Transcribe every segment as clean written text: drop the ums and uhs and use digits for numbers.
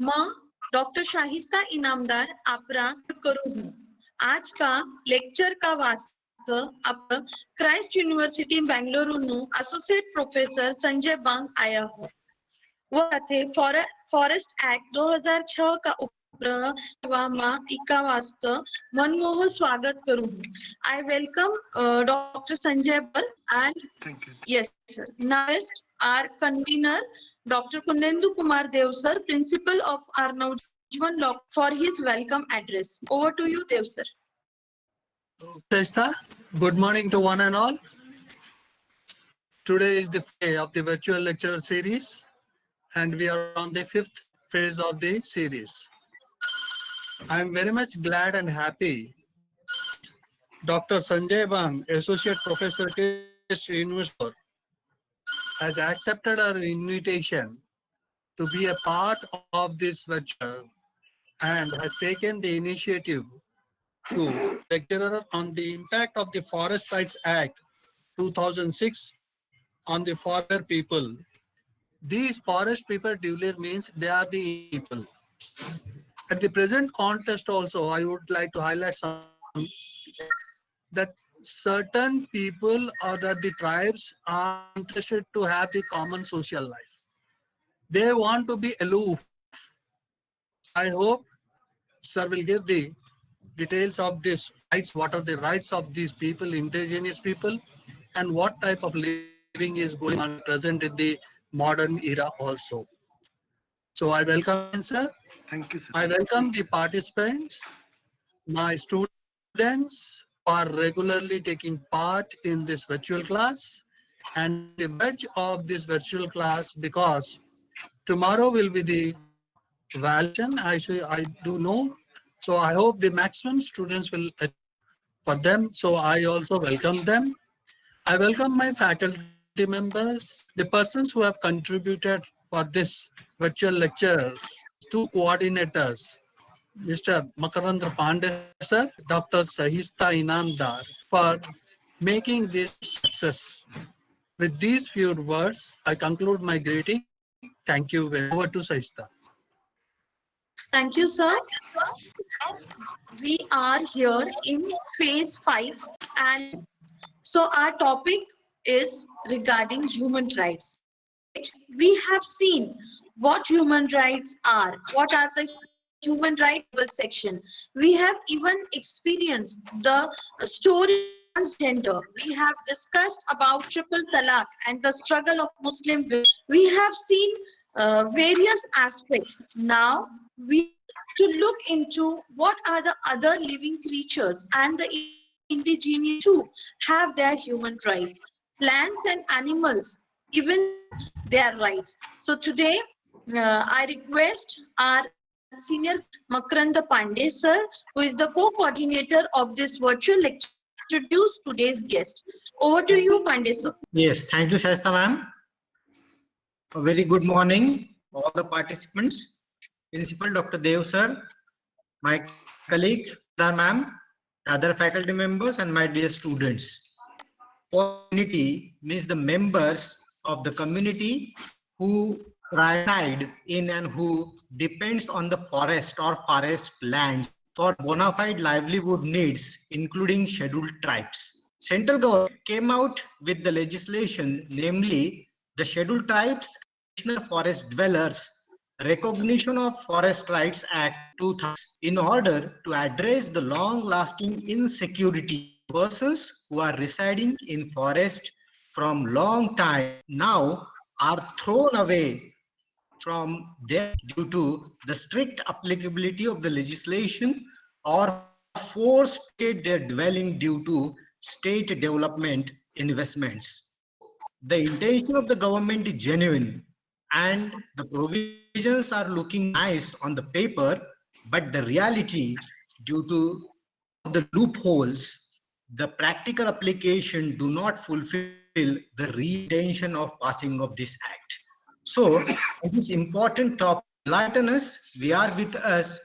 मैं डॉक्टर शाहिस्ता इनामदार आपरा करूँ हूँ। आज का लेक्चर का वास्ता अब क्राइस्ट यूनिवर्सिटी बेंगलुरु नु एसोसिएट प्रोफेसर संजय बंग आया हो। वह थे फॉरेस्ट एक्ट 2006 का उपक्रम इका वास्ता मनमोहन स्वागत करूँ हूँ। I welcome Dr. Sanjay Bar and Thank you. yes sir. Next our convener Dr. Kunendu Kumar Dev sir, principal of our Naujawan Law for his welcome address. Over to you Dev sir. Krishna, good morning to one and all. Today is the day of the virtual lecture series, and we are on the fifth phase of the series. I am very much glad and happy. Dr. Sanjay Bang, Associate Professor Test University, has accepted our invitation to be a part of this virtual and has taken the initiative to lecture on the impact of the Forest Rights Act 2006 on the forest people. These forest people duly means they are the people. At the present context also, I would like to highlight some that certain people or that the tribes are interested to have the common social life. They want to be aloof. I hope sir will give the details of these rights, what are the rights of these people, indigenous people, and what type of living is going on present in the modern era also. So I welcome you, sir. Thank you, sir. I welcome the participants, my students who are regularly taking part in this virtual class and the verge of this virtual class because tomorrow will be the valuation. I do know. So I hope the maximum students will for them. So I also welcome them. I welcome my faculty members, the persons who have contributed for this virtual lecture, two coordinators, Mr. Makarandra Pandey sir, Dr. Sahista Inamdar, for making this success. With these few words, I conclude my greeting. Thank you very much. Over to Sahista. Thank you sir. We are here in phase 5 and so our topic is regarding human rights. We have seen what human rights are, what are the human rights section. We have even experienced the story of transgender. We have discussed about triple talaq and the struggle of Muslim women. We have seen various aspects. Now we to look into what are the other living creatures and the indigenous too have their human rights. Plants and animals even their rights. So today I request our senior Makranda Pandey sir, who is the co-coordinator of this virtual lecture, to introduce today's guest. Over to you, Pandey sir. Yes, thank you, Shasta ma'am. A very good morning, all the participants, Principal Dr. Dev sir, my colleague, ma'am, other faculty members, and my dear students. Community means the members of the community who reside in and who depends on the forest or forest lands for bona fide livelihood needs, including scheduled tribes. Central government came out with the legislation, namely the Scheduled Tribes and Forest Dwellers Recognition of Forest Rights Act 2000 in order to address the long-lasting insecurity persons who are residing in forest from long time now are thrown away from there due to the strict applicability of the legislation or forced their dwelling due to state development investments. The intention of the government is genuine and the provisions are looking nice on the paper, but the reality, due to the loopholes, the practical application do not fulfill the intention of passing of this act. So, this important topic, enlighten us. We are with us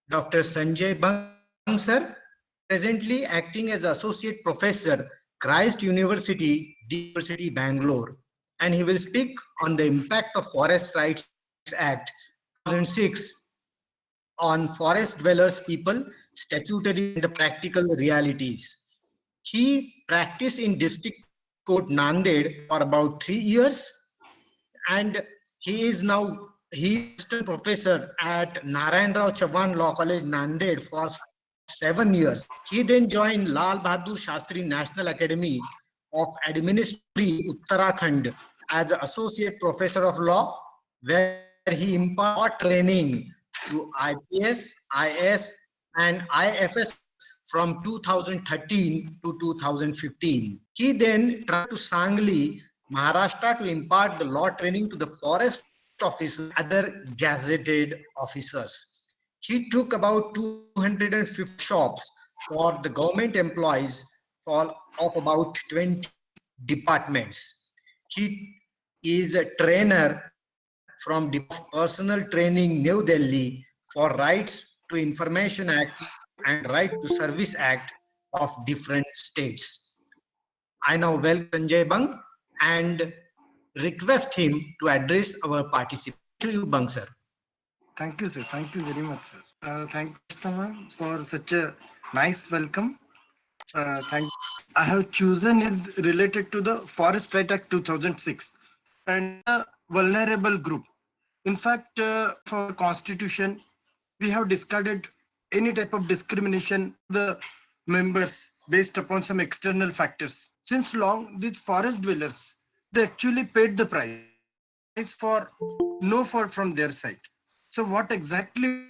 Dr. Sanjay Bang sir, presently acting as Associate Professor, Christ University, Bangalore, and he will speak on the impact of Forest Rights Act 2006 on forest dwellers people, statutory and the practical realities. He practiced in district court Nanded for about 3 years, and he is now assistant professor at Narayan Rao Chauhan Law College Nanded for 7 years. He then joined Lal Bahadur Shastri National Academy of Administration, Uttarakhand, as associate professor of law, where he imparted training to IPS, IS, and IFS from 2013 to 2015. He then traveled to Sangli, Maharashtra to impart the law training to the forest officers, other gazetted officers. He took about 250 shops for the government employees of about 20 departments. He is a trainer from the Personal Training New Delhi for Rights to Information Act and Right to Service Act of different states. I now welcome Sanjay Bang and request him to address our participants. To you, Bang sir. Thank you, sir. Thank you very much, sir. Thank you, Mr. for such a nice welcome. I have chosen is related to the Forest Right Act 2006 and the vulnerable group. In fact, for Constitution, we have discarded any type of discrimination to the members based upon some external factors. Since long, these forest dwellers, they actually paid the price for no fault from their side. So what exactly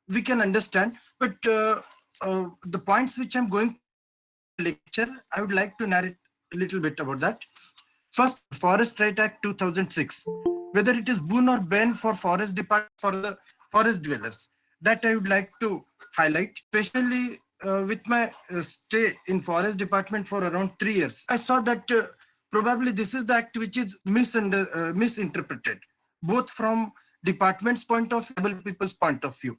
we can understand, but the points which I'm going to lecture, I would like to narrate a little bit about that. First, Forest Right Act 2006, whether it is boon or bane for forest department for the forest dwellers, that I would like to highlight, especially with my stay in forest department for around 3 years. I saw that probably this is the act which is misinterpreted, both from department's point of view, people's point of view.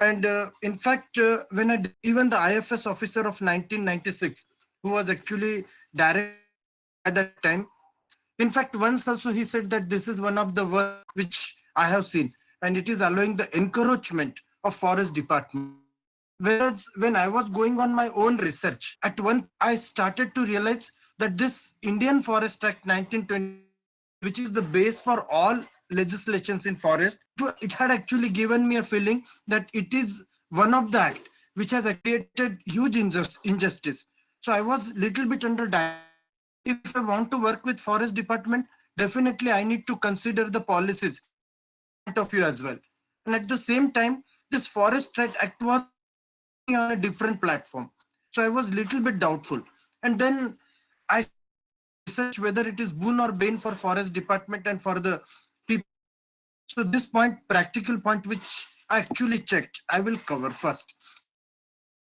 And in fact, when even the IFS officer of 1996, who was actually direct at that time, in fact, once also he said that this is one of the work which I have seen, and it is allowing the encroachment of forest department. Whereas when I was going on my own research, at one I started to realize that this Indian Forest Act 1920, which is the base for all legislations in forest, it had actually given me a feeling that it is one of the act which has created huge injustice. So I was little bit under dilemma. If I want to work with forest department, definitely I need to consider the policies point of view as well. And at the same time, this Forest Right Act was on a different platform. So I was little bit doubtful. And then I researched whether it is boon or bane for forest department and for the people. So this point, practical point, which I actually checked, I will cover first.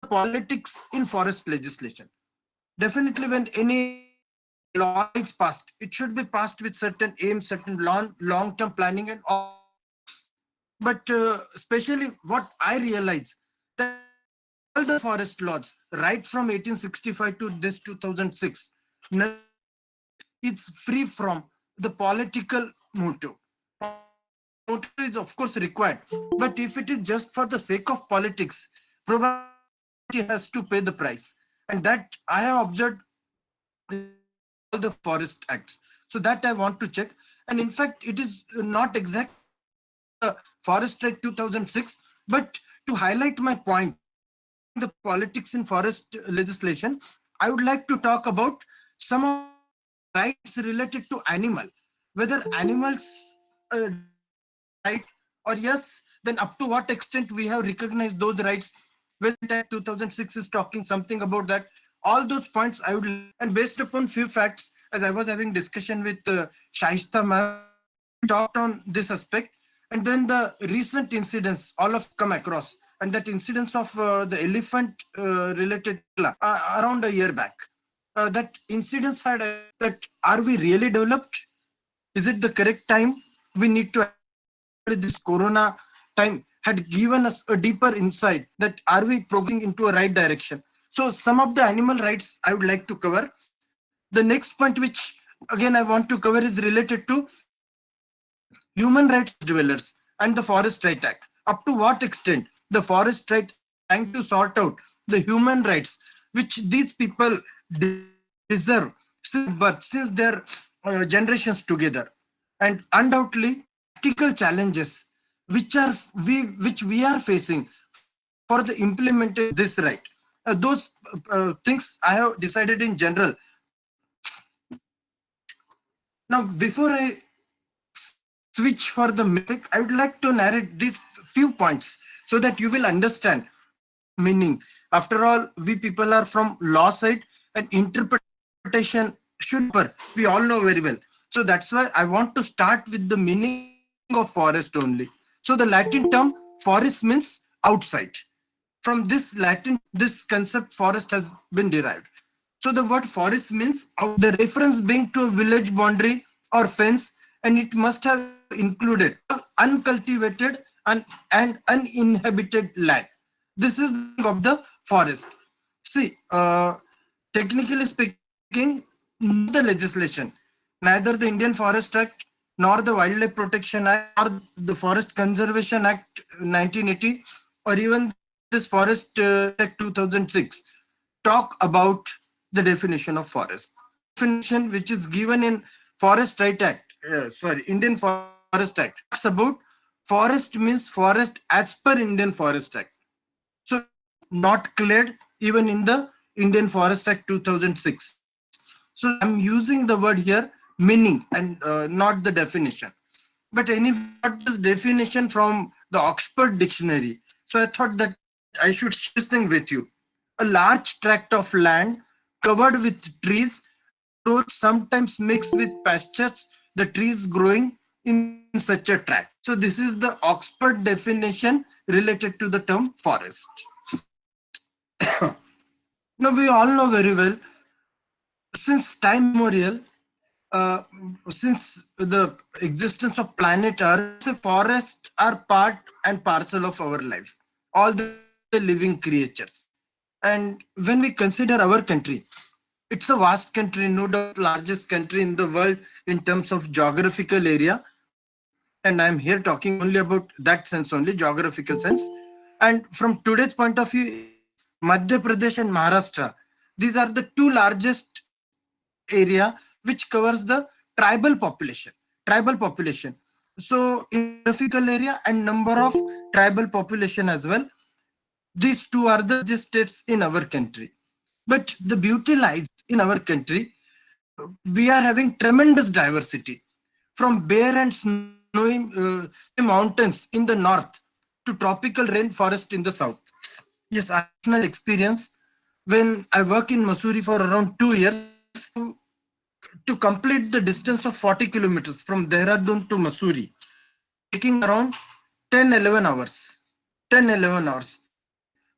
Politics in forest legislation. Definitely when any law is passed, it should be passed with certain aims, certain long-term planning and all. But especially what I realize that all the forest laws, right from 1865 to this 2006, it's free from the political motive. Motive is of course required, but if it is just for the sake of politics, probably has to pay the price, and that I have observed all the forest acts. So that I want to check, and in fact, it is not exact Forest Act 2006, but to highlight my point, the politics in forest legislation, I would like to talk about some of the rights related to animal, whether animals right or yes, then up to what extent we have recognized those rights. When Act 2006 is talking something about that, all those points I would, and based upon few facts, as I was having discussion with Shaista ma'am, talked on this aspect, and then the recent incidents all of come across, and that incidents of the elephant related around a year back, that incidents had that are we really developed? Is it the correct time? We need to, this corona time had given us a deeper insight that are we progressing into a right direction. So some of the animal rights I would like to cover. The next point which again I want to cover is related to human rights dwellers and the Forest Right Act. Up to what extent the Forest Right trying to sort out the human rights which these people deserve since birth, since their generations together, and undoubtedly practical challenges which we are facing for the implementation of this right. Those things I have decided in general. Now, before I switch for the topic, I would like to narrate these few points so that you will understand meaning. After all, we people are from law side, and interpretation should differ. We all know very well. So that's why I want to start with the meaning of forest only. So the Latin term forest means outside. From this Latin, this concept forest has been derived. So the word forest means out, the reference being to a village boundary or fence, and it must have included uncultivated and uninhabited land. This is of the forest. See, technically speaking, the legislation, neither the Indian Forest Act nor the Wildlife Protection Act or the Forest Conservation Act 1980 or even this Forest Act 2006 talk about the definition of forest. Definition which is given in Forest Right Act, Indian Forest Act, talks about forest means forest as per Indian Forest Act. So not cleared even in the Indian Forest Act 2006. So I'm using the word here meaning and not the definition. But anyway, I got this definition from the Oxford Dictionary. So I thought that I should share this thing with you. A large tract of land covered with trees, roads sometimes mixed with pastures, the trees growing in such a tract. So this is the Oxford definition related to the term forest. Now we all know very well, since time immemorial, since the existence of planet Earth, forests are part and parcel of our life, all the living creatures. And when we consider our country, it's a vast country, no doubt largest country in the world in terms of geographical area. And I'm here talking only about that sense only, geographical sense. And from today's point of view, Madhya Pradesh and Maharashtra, these are the two largest area which covers the tribal population. Tribal population. So in geographical area and number of tribal population as well, these two are the largest states in our country. But the beauty lies in our country. We are having tremendous diversity, from bare and snowy mountains in the north to tropical rainforest in the south. Yes, I have personal experience when I work in Mussoorie for around 2 years. To complete the distance of 40 kilometers from Dehradun to Mussoorie, taking around 10-11 hours. 10-11 hours.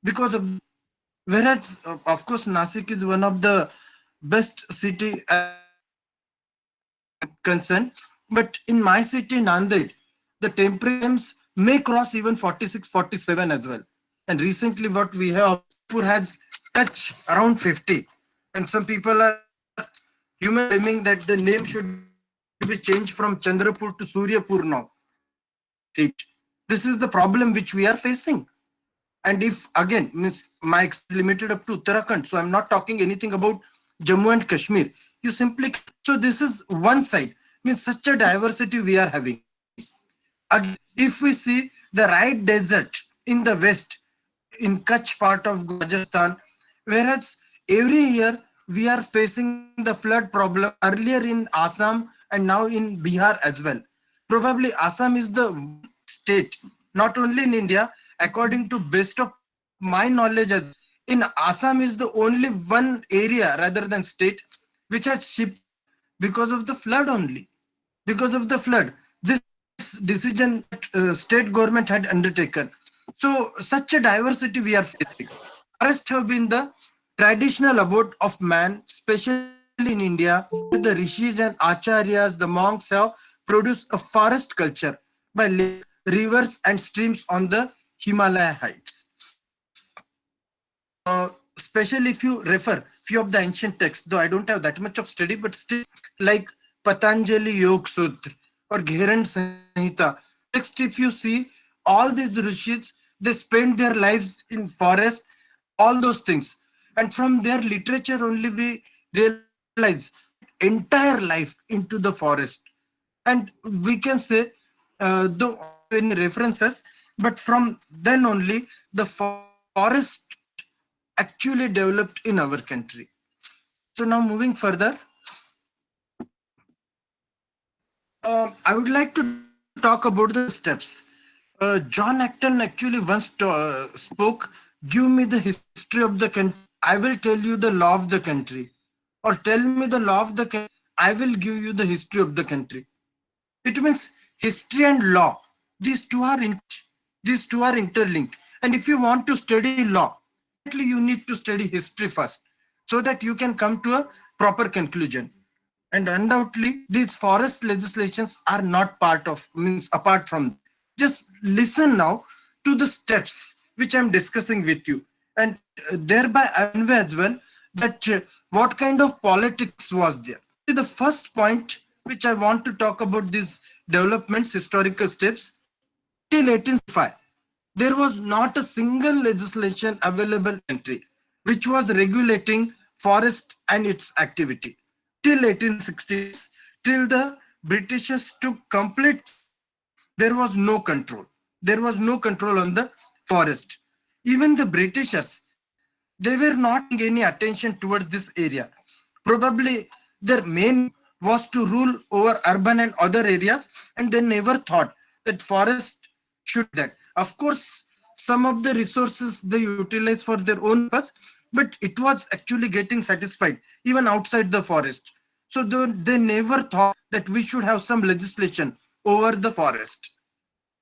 Because of, whereas, of course, Nasik is one of the best city concerned, but in my city, Nanded, the temperatures may cross even 46, 47 as well. And recently, what we have, has touched around 50. And some people are claiming that the name should be changed from Chandrapur to Suryapur now. This is the problem which we are facing. And if again, means my experience limited up to Uttarakhand, so I'm not talking anything about Jammu and Kashmir. You simply, so this is one side, means such a diversity we are having. Again, if we see the right desert in the west, in Kutch part of Rajasthan, whereas every year we are facing the flood problem earlier in Assam and now in Bihar as well. Probably Assam is the state, not only in India, according to best of my knowledge, in Assam is the only one area rather than state which has shipped because of the flood only. Because of the flood, this decision state government had undertaken. So such a diversity we are facing. Forests have been the traditional abode of man, especially in India. The rishis and acharyas, the monks have produced a forest culture by rivers and streams on the Himalaya heights. Especially if you refer few of the ancient texts, though I don't have that much of study, but still like Patanjali Yoga Sutra or Gheran Sanhita. Next, if you see all these rishis, they spend their lives in forest, all those things. And from their literature only we realize entire life into the forest. And we can say, though I don't have any references, but from then only the forest actually developed in our country. So now moving further, I would like to talk about the steps. John Acton actually once spoke, "Give me the history of the country, I will tell you the law of the country, or tell me the law of the country, I will give you the history of the country." It means history and law. These two are interlinked. And if you want to study law, definitely you need to study history first, so that you can come to a proper conclusion. And undoubtedly, these forest legislations are not part of, means apart from. Just listen now to the steps which I'm discussing with you, and thereby I convey as well that what kind of politics was there. See, the first point which I want to talk about these developments, historical steps, till 1865, there was not a single legislation available in the country which was regulating forest and its activity. Till 1860s, till the Britishers took complete, there was no control. There was no control on the forest. Even the Britishers, they were not paying any attention towards this area. Probably their main was to rule over urban and other areas, and they never thought that forest should that. Of course, some of the resources they utilize for their own purpose, but it was actually getting satisfied even outside the forest. So they never thought that we should have some legislation over the forest.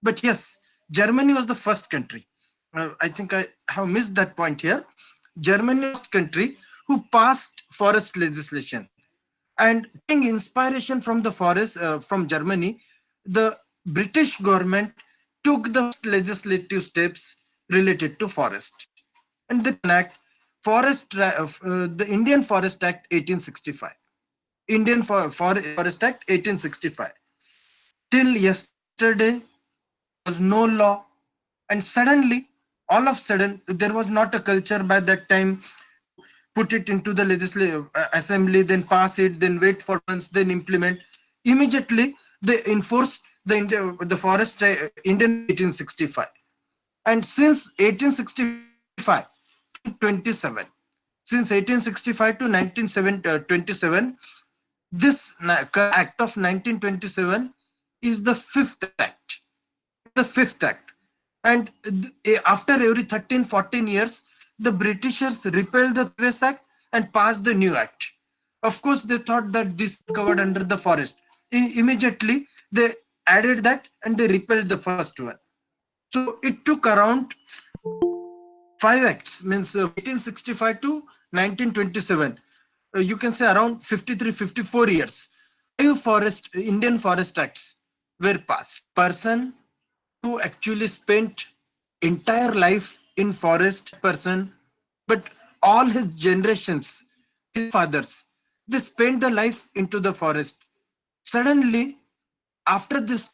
But yes, Germany was the first country. I think I have missed that point here. Germany was the country who passed forest legislation. And taking inspiration from the forest, from Germany, the British government took the first legislative steps related to forest. And the act, the Indian Forest Act 1865. Forest Act 1865. Till yesterday, was no law, and suddenly, all of a sudden, there was not a culture by that time to put it into the legislative assembly, then pass it, then wait for months, then implement. Immediately they enforced the forest Indian 1865. And since 1865 to 27, since 1865 to 1927, this act of 1927 is the fifth act. The fifth act. And after every 13-14 years, the Britishers repealed the previous act and passed the new act. Of course, they thought that this is covered under the forest. Immediately, they added that and they repealed the first one. So it took around 5 acts, means 1865 to 1927. You can say around 53-54 years. 5 Indian Forest Acts were passed. Person who actually spent entire life in forest, person, but all his generations, his fathers, they spent the life into the forest. Suddenly, after this,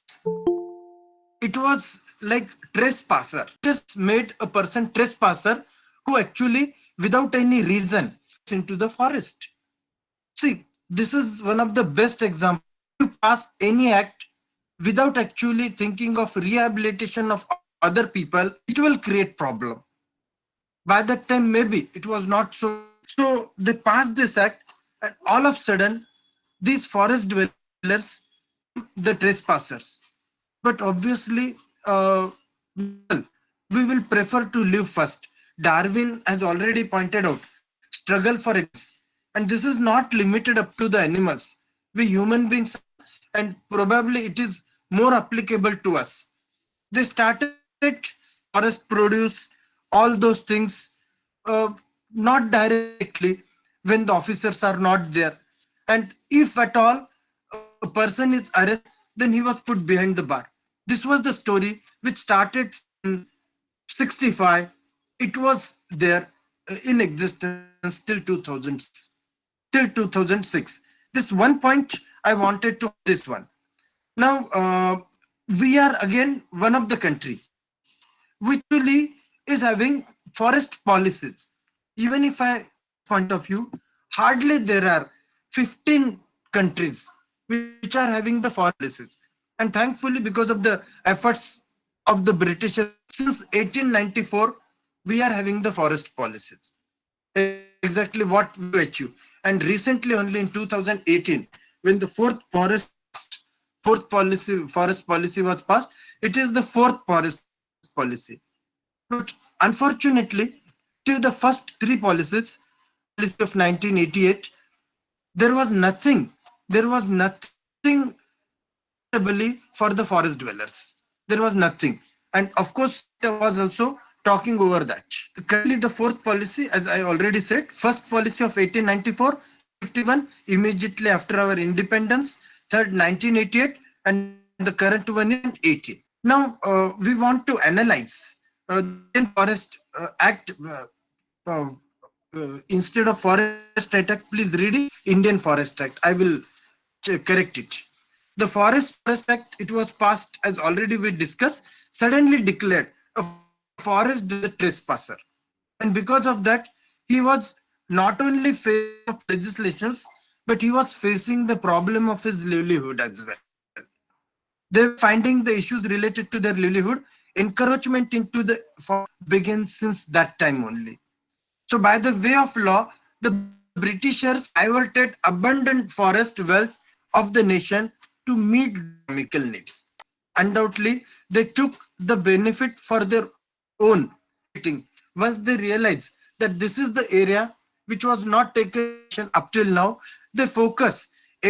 it was like trespasser. Just made a person trespasser who actually, without any reason, into the forest. See, this is one of the best examples. To pass any act without actually thinking of rehabilitation of other people, it will create problem. By that time, maybe it was not so. So they passed this act, and all of a sudden, these forest dwellers, the trespassers. But obviously, we will prefer to live first. Darwin has already pointed out struggle for it, and this is not limited up to the animals. We human beings, and probably it is more applicable to us. They started forest produce all those things, not directly when the officers are not there, and if at all a person is arrested, then he was put behind the bar. This was the story which started in 65. It was there in existence till 2006. Till 2006. This one point I wanted to this one. Now, we are again one of the country which really is having forest policies. Even if I point of view, hardly there are 15 countries which are having the forest policies. And thankfully, because of the efforts of the Britishers since 1894, we are having the forest policies. Exactly what we do achieve. And recently, only in 2018, when the forest policy was passed, it is the fourth forest policy. But unfortunately, till the first three policies, policy of 1988, there was nothing. There was nothing suitably for the forest dwellers. There was nothing. And of course, there was also talking over that. Currently, the fourth policy, as I already said, first policy of 1894, 51, immediately after our independence, third 1988, and the current one is 18. Now, we want to analyze the Indian Forest Act. Uh, Instead of Forest Act, please read it Indian Forest Act. I will correct it. The Forest Act, it was passed, as already we discussed, suddenly declared a forest as a trespasser. And because of that, he was not only facing of legislations, but he was facing the problem of his livelihood as well. They were finding the issues related to their livelihood. Encroachment into the forest begins since that time only. So by the way of law, the Britishers diverted abundant forest wealth of the nation to meet economical needs. Undoubtedly, they took the benefit for their own benefiting once they realized that this is the area which was not taken up till now. They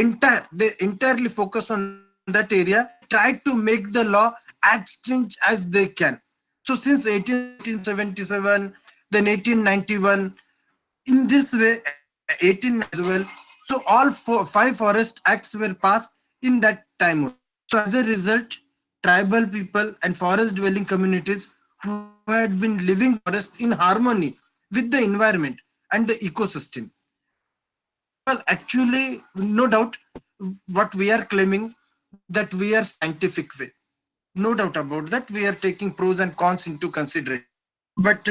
entirely focus on that area, try to make the law as stringent as they can. So since 1877, then 1891, in this way, 18 as well. So all five forest acts were passed in that time. So as a result, tribal people and forest dwelling communities who had been living forest in harmony with the environment and the ecosystem. Well, actually, no doubt, what we are claiming that we are scientific way. No doubt about that. We are taking pros and cons into consideration. But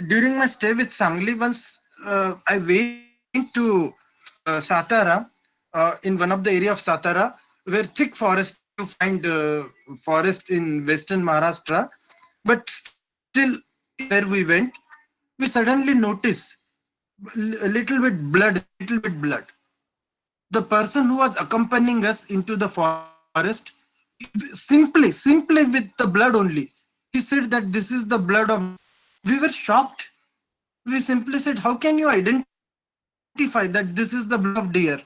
during my stay with Sangli, once I went to Satara, in one of the area of Satara, where thick forest to find forest in western Maharashtra. But still, where we went, we suddenly noticed a little bit blood. The person who was accompanying us into the forest, simply with the blood only, he said that this is the blood of. We were shocked. We simply said, how can you identify that this is the blood of deer?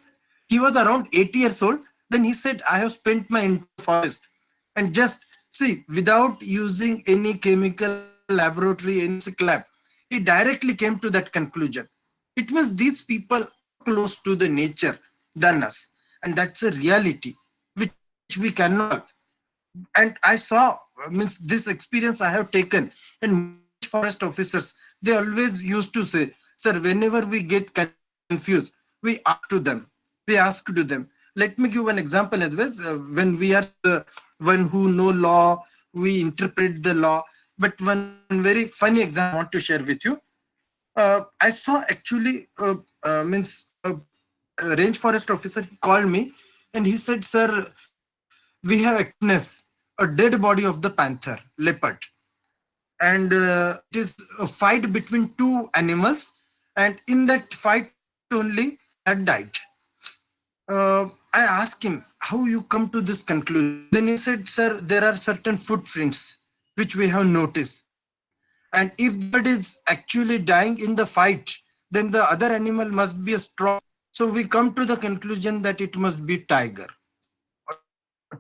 He was around 80 years old. Then he said, I have spent my entire forest. And just see, without using any chemical laboratory, any forensic lab, he directly came to that conclusion. It means these people are more close to the nature than us. And that's a reality which we cannot solve. And I saw, means this experience I have taken, and most forest officers, they always used to say, sir, whenever we get confused, we ask to them. Let me give one example as well. When we are the one who know law, we interpret the law. But one very funny example I want to share with you. I saw actually, means a range forest officer, he called me and he said, sir, we have witnessed a dead body of the panther, leopard. And it is a fight between two animals. And in that fight only, had died. I asked him, how you come to this conclusion? Then he said, sir, there are certain footprints which we have noticed. And if the bird is actually dying in the fight, then the other animal must be a strong. So we come to the conclusion that it must be tiger.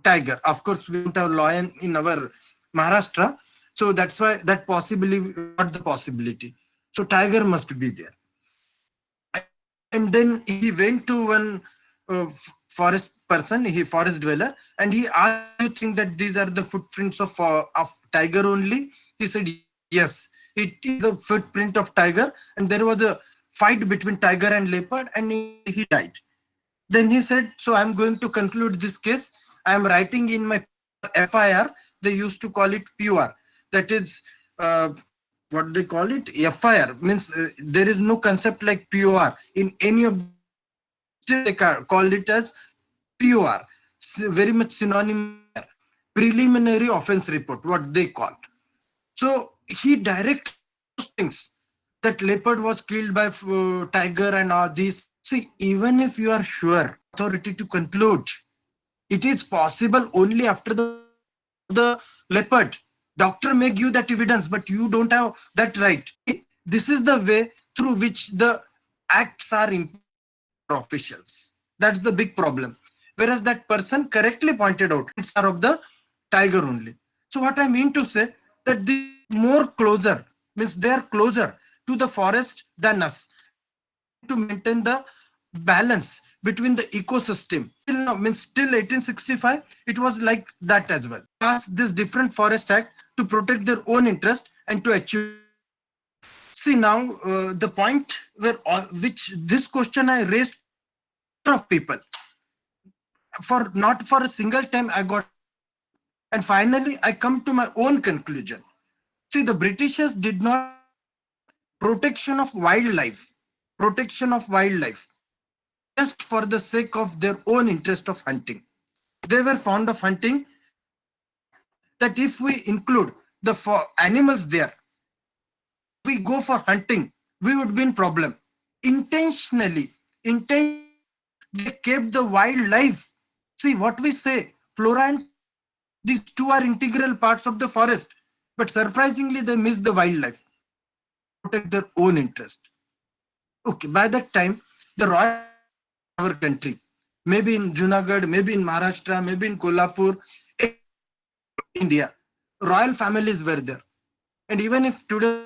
Tiger. Of course, we don't have lion in our Maharashtra. So that's why that possibly not the possibility. So tiger must be there. And then he went to one forest person, he forest dweller, and he asked, "Do you think that these are the footprints of tiger only?" He said, "Yes, it is the footprint of tiger." And there was a fight between tiger and leopard, and he died. Then he said, "So I'm going to conclude this case I am writing in my FIR, they used to call it PUR. That is what they call it, FIR means there is no concept like PUR in any of, still they called it as PUR, very much synonym, preliminary offense report, what they called. So he directed those things, that leopard was killed by tiger and all these. See, even if you are sure, authority to conclude, it is possible only after the leopard. Doctor may give that evidence, but you don't have that right. This is the way through which the acts are officials. That's the big problem. Whereas that person correctly pointed out, it's are of the tiger only. So what I mean to say, that the more closer, means they are closer to the forest than us, to maintain the balance between the ecosystem. Till now, means till 1865, it was like that as well. Passed this different forest act to protect their own interest and to achieve. See now, the point where which this question I raised of people, for not for a single time I got, and finally I come to my own conclusion. See, the Britishers did not protection of wildlife, protection of wildlife, just for the sake of their own interest of hunting. They were fond of hunting, that if we include the animals there, we go for hunting, we would be in problem. Intentionally, they kept the wildlife. See what we say, flora and these two are integral parts of the forest, but surprisingly they miss the wildlife, protect their own interest. Okay, by that time, the royal our country, maybe in Junagadh, maybe in Maharashtra, maybe in Kolhapur, India, royal families were there. And even if today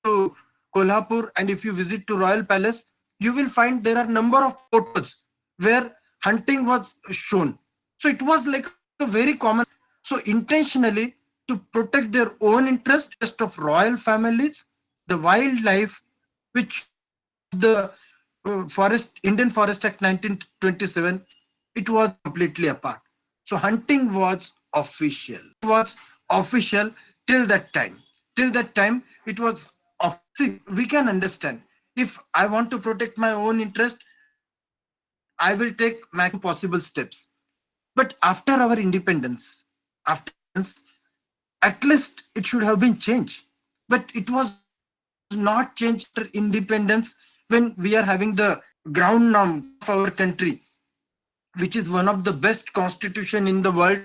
to Kolhapur and if you visit to Royal Palace, you will find there are number of photos where hunting was shown. So it was like a very common. So intentionally to protect their own interest of royal families, the wildlife, which the forest Indian Forest Act 1927, it was completely apart. So hunting was official. It was official till that time. Till that time, it was off. See, we can understand. If I want to protect my own interest, I will take maximum possible steps. But after our independence, at least it should have been changed. But it was not changed after independence, when we are having the ground norm of our country, which is one of the best constitution in the world.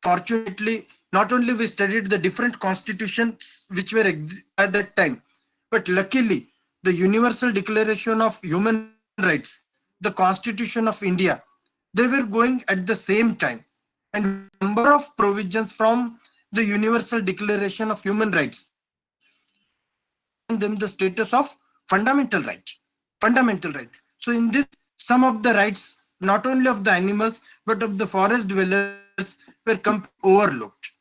Fortunately, not only we studied the different constitutions which were at that time, but luckily the Universal Declaration of Human Rights, the Constitution of India, they were going at the same time. And number of provisions from the Universal Declaration of Human Rights, them the status of fundamental right. Fundamental right. So in this, some of the rights, not only of the animals, but of the forest dwellers were overlooked.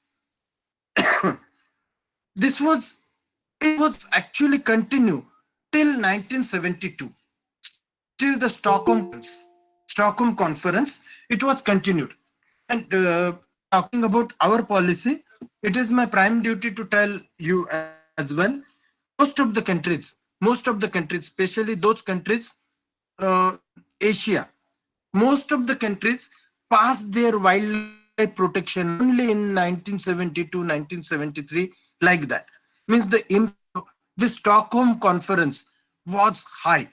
It was actually continued till 1972, till the Stockholm Conference, it was continued. And talking about our policy, it is my prime duty to tell you as well. Most of the countries, especially those countries, Asia, most of the countries passed their wildlife protection only in 1972, 1973, like that. Means the Stockholm Conference was high,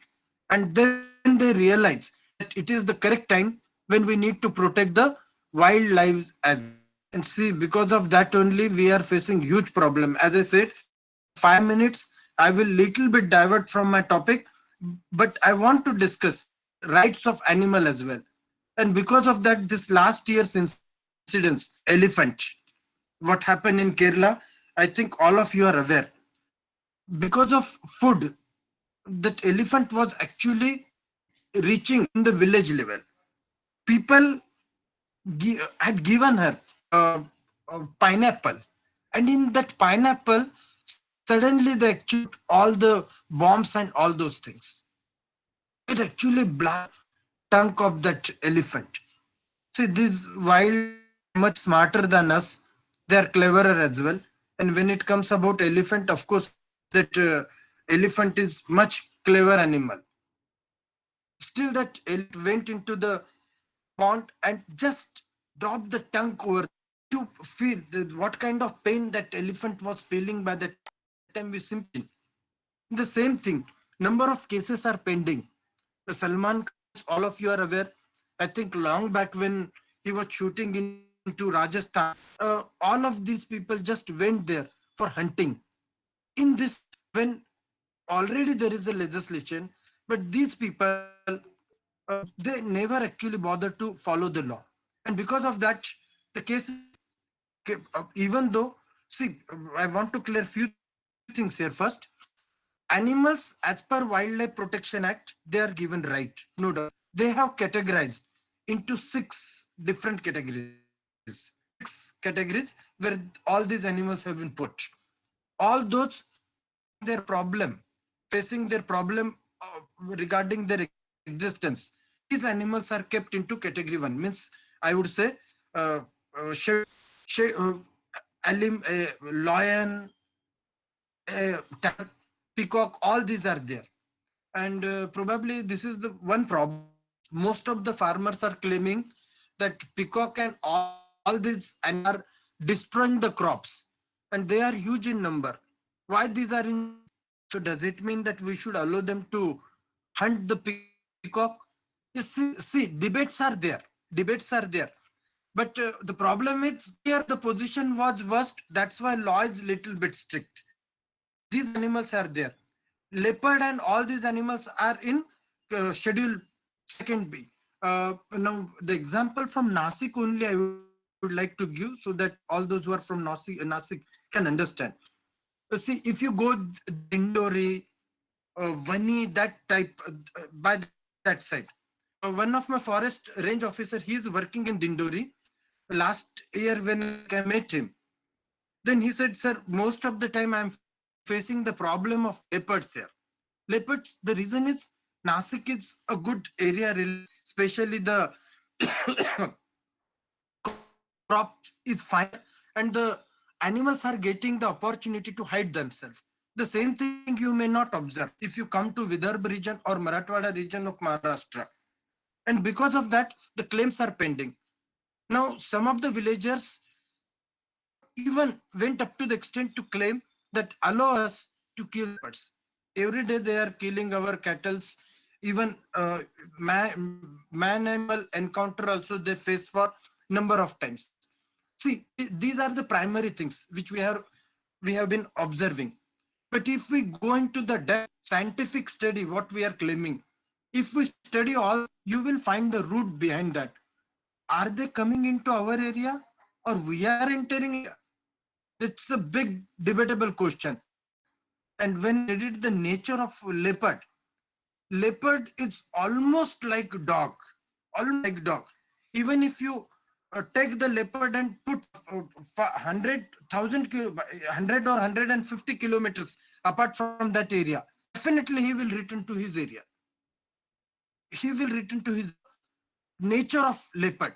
and then they realized that it is the correct time when we need to protect the wildlife as. And see, because of that only we are facing huge problem. As I said, 5 minutes I will little bit divert from my topic, but I want to discuss rights of animal as well. And because of that, this last year's incidents, elephant, what happened in Kerala, I think all of you are aware. Because of food, that elephant was actually reaching in the village level. People had given her a pineapple, and in that pineapple, suddenly they actually put all the bombs and all those things. It actually black tongue of that elephant. See, these wild much smarter than us. They are cleverer as well. And when it comes about elephant, of course, that elephant is much clever animal. Still, that elephant went into the pond and just dropped the tongue over to feel what kind of pain that elephant was feeling by the time we simply. The same thing. Number of cases are pending. The Salman Khan, all of you are aware. I think long back when he was shooting into Rajasthan, all of these people just went there for hunting. In this, when already there is a legislation, but these people they never actually bother to follow the law, and because of that, the case even though see, I want to clear few things here. First, animals as per Wildlife Protection Act, they are given right, no doubt. They have categorized into 6 different categories, where all these animals have been put. All those facing their problem regarding their existence, these animals are kept into category 1, means I would say uh, schedule, lion, tiger, peacock, all these are there. And probably this is the one problem. Most of the farmers are claiming that peacock and all these animals are destroying the crops, and they are huge in number. Why these are in? So does it mean that we should allow them to hunt the peacock? You see, debates are there. Debates are there. But the problem is here the position was worst. That's why law is little bit strict. These animals are there. Leopard and all these animals are in schedule second B. Now the example from Nasik only I would like to give so that all those who are from Nasik can understand. See, if you go Dindori, Vani, that type by that side. One of my forest range officer, he is working in Dindori. Last year when I met him, then he said, "Sir, most of the time I'm facing the problem of leopards here. Leopards, the reason is Nasik is a good area, especially the crop is fine, and the animals are getting the opportunity to hide themselves. The same thing you may not observe if you come to Vidarbha region or Marathwada region of Maharashtra. And because of that, the claims are pending. Now, some of the villagers even went up to the extent to claim that allow us to kill leopards. Every day they are killing our cattle. Even man animal encounter also they face for number of times. See, these are the primary things which we have been observing. But if we go into the depth scientific study, what we are claiming, if we study all, you will find the root behind that. Are they coming into our area or we are entering? It's a big debatable question. And when I studied the nature of leopard is almost like dog, almost like dog. Even if you take the leopard and put 100 or 150 kilometers apart from that area, definitely he will return to his area. He will return to his nature of leopard.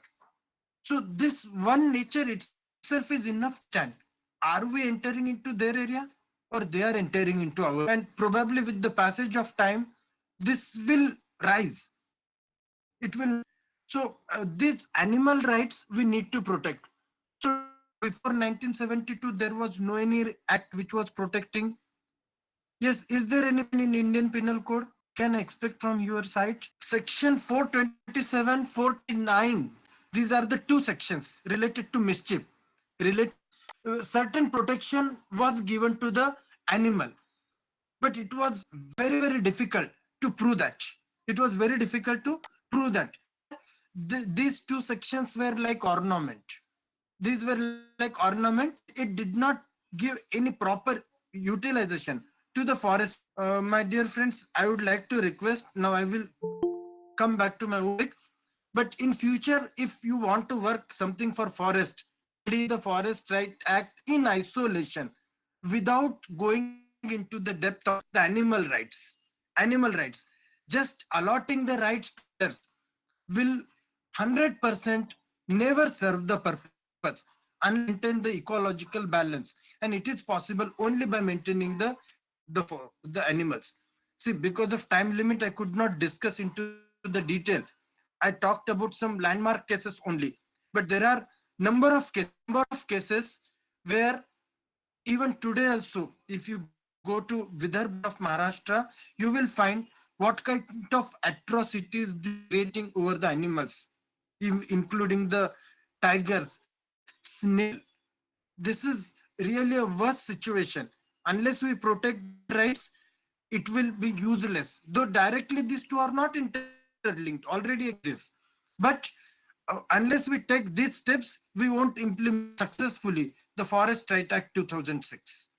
So this one nature itself is enough to stand. Are we entering into their area or they are entering into our? And probably with the passage of time, this will rise. It will. So these animal rights we need to protect. So before 1972, there was no any act which was protecting. Yes, is there anything in Indian Penal Code? Can I expect from your side? Section 427, 49. These are the two sections related to mischief. Certain protection was given to the animal, but it was very, very difficult to prove that. It was very difficult to prove that. Why? These two sections were like ornament. These were like ornament. It did not give any proper utilization to the forest. My dear friends, I would like to request, now I will come back to my topic. But in future, if you want to work something for forest, study the Forest Right Act in isolation without going into the depth of the animal rights. Animal rights. Just allotting the rights to others will 100% never serve the purpose and maintain the ecological balance, and it is possible only by maintaining the animals. See, because of time limit, I could not discuss into the detail. I talked about some landmark cases only, but there are number of cases where even today also, if you go to Vidarbha of Maharashtra, you will find what kind of atrocities they are creating over the animals, including the tigers, snail. This is really a worse situation. Unless we protect rights, it will be useless. Though directly these two are not interlinked, already exist. But unless we take these steps, we won't implement successfully the Forest Right Act 2006.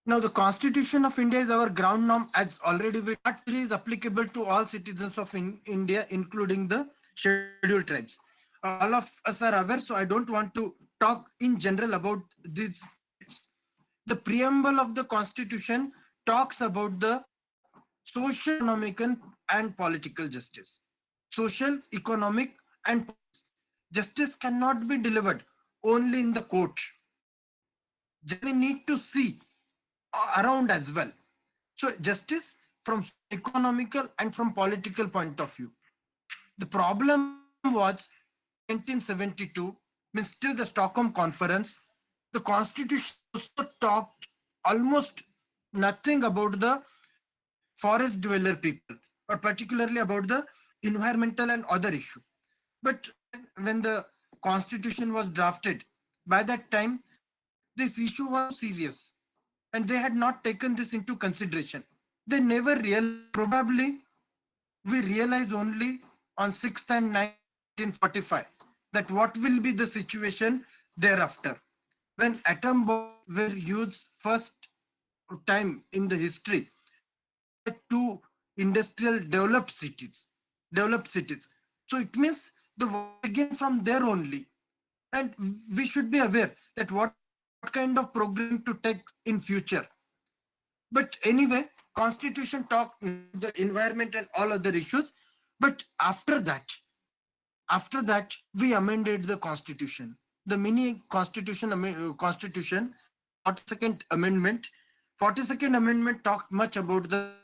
Now, the Constitution of India is our ground norm, as already we Part 3 is applicable to all citizens of India, including the scheduled tribes. All of us are aware, so I don't want to talk in general about these. The preamble of the Constitution talks about the social, economic, and political justice. Social, economic, and justice cannot be delivered only in the court. We need to see around as well. So justice from economical and from political point of view. The problem was 1972, means still the Stockholm Conference, the Constitution also talked almost nothing about the forest dweller people, or particularly about the environmental and other issue. But when the Constitution was drafted, by that time, this issue was serious and they had not taken this into consideration. They never probably we realize only on 6th and 1945 that what will be the situation thereafter. When atom bombs were used first time in the history by two industrial developed cities. So it means the war began from there only. And we should be aware that what kind of program to take in future. But anyway, Constitution talked the environment and all other issues. But after that, we amended the Constitution. The mini Constitution, 42nd Amendment. 42nd Amendment talked much about the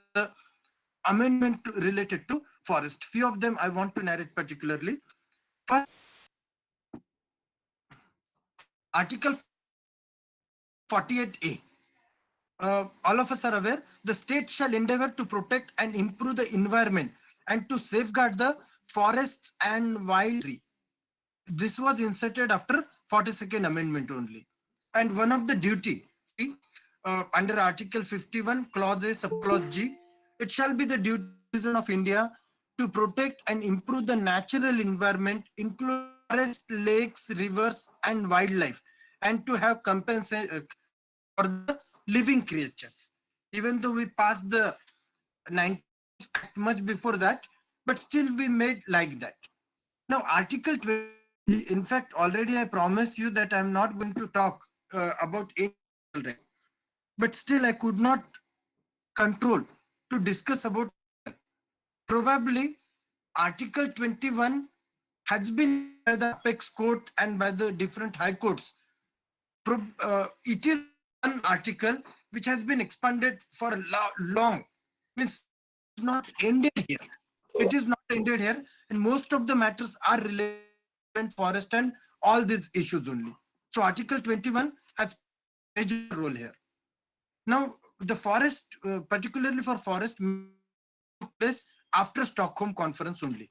amendment related to forest. Few of them I want to narrate particularly. First, Article 48A. All of us are aware, the state shall endeavor to protect and improve the environment and to safeguard the forests and wild tree. This was inserted after 42nd Amendment only. And one of the duty, under Article 51, Clause A, Subclause G, it shall be the duty of India to protect and improve the natural environment, including forests, lakes, rivers, and wildlife, and to have compensation for the living creatures. Even though we passed the 19th Act much before that, but still we made like that. Now, Article 20, in fact, already I promised you that I'm not going to talk about any right, but still I could not control to discuss about. Probably Article 21 has been by the apex court and by the different high courts. It is one article which has been expanded for a long, means not ended here. It is not ended here, and most of the matters are related to forest and all these issues only. So Article 21 has a major role here. Now, the forest, particularly for forest, took place after Stockholm Conference only.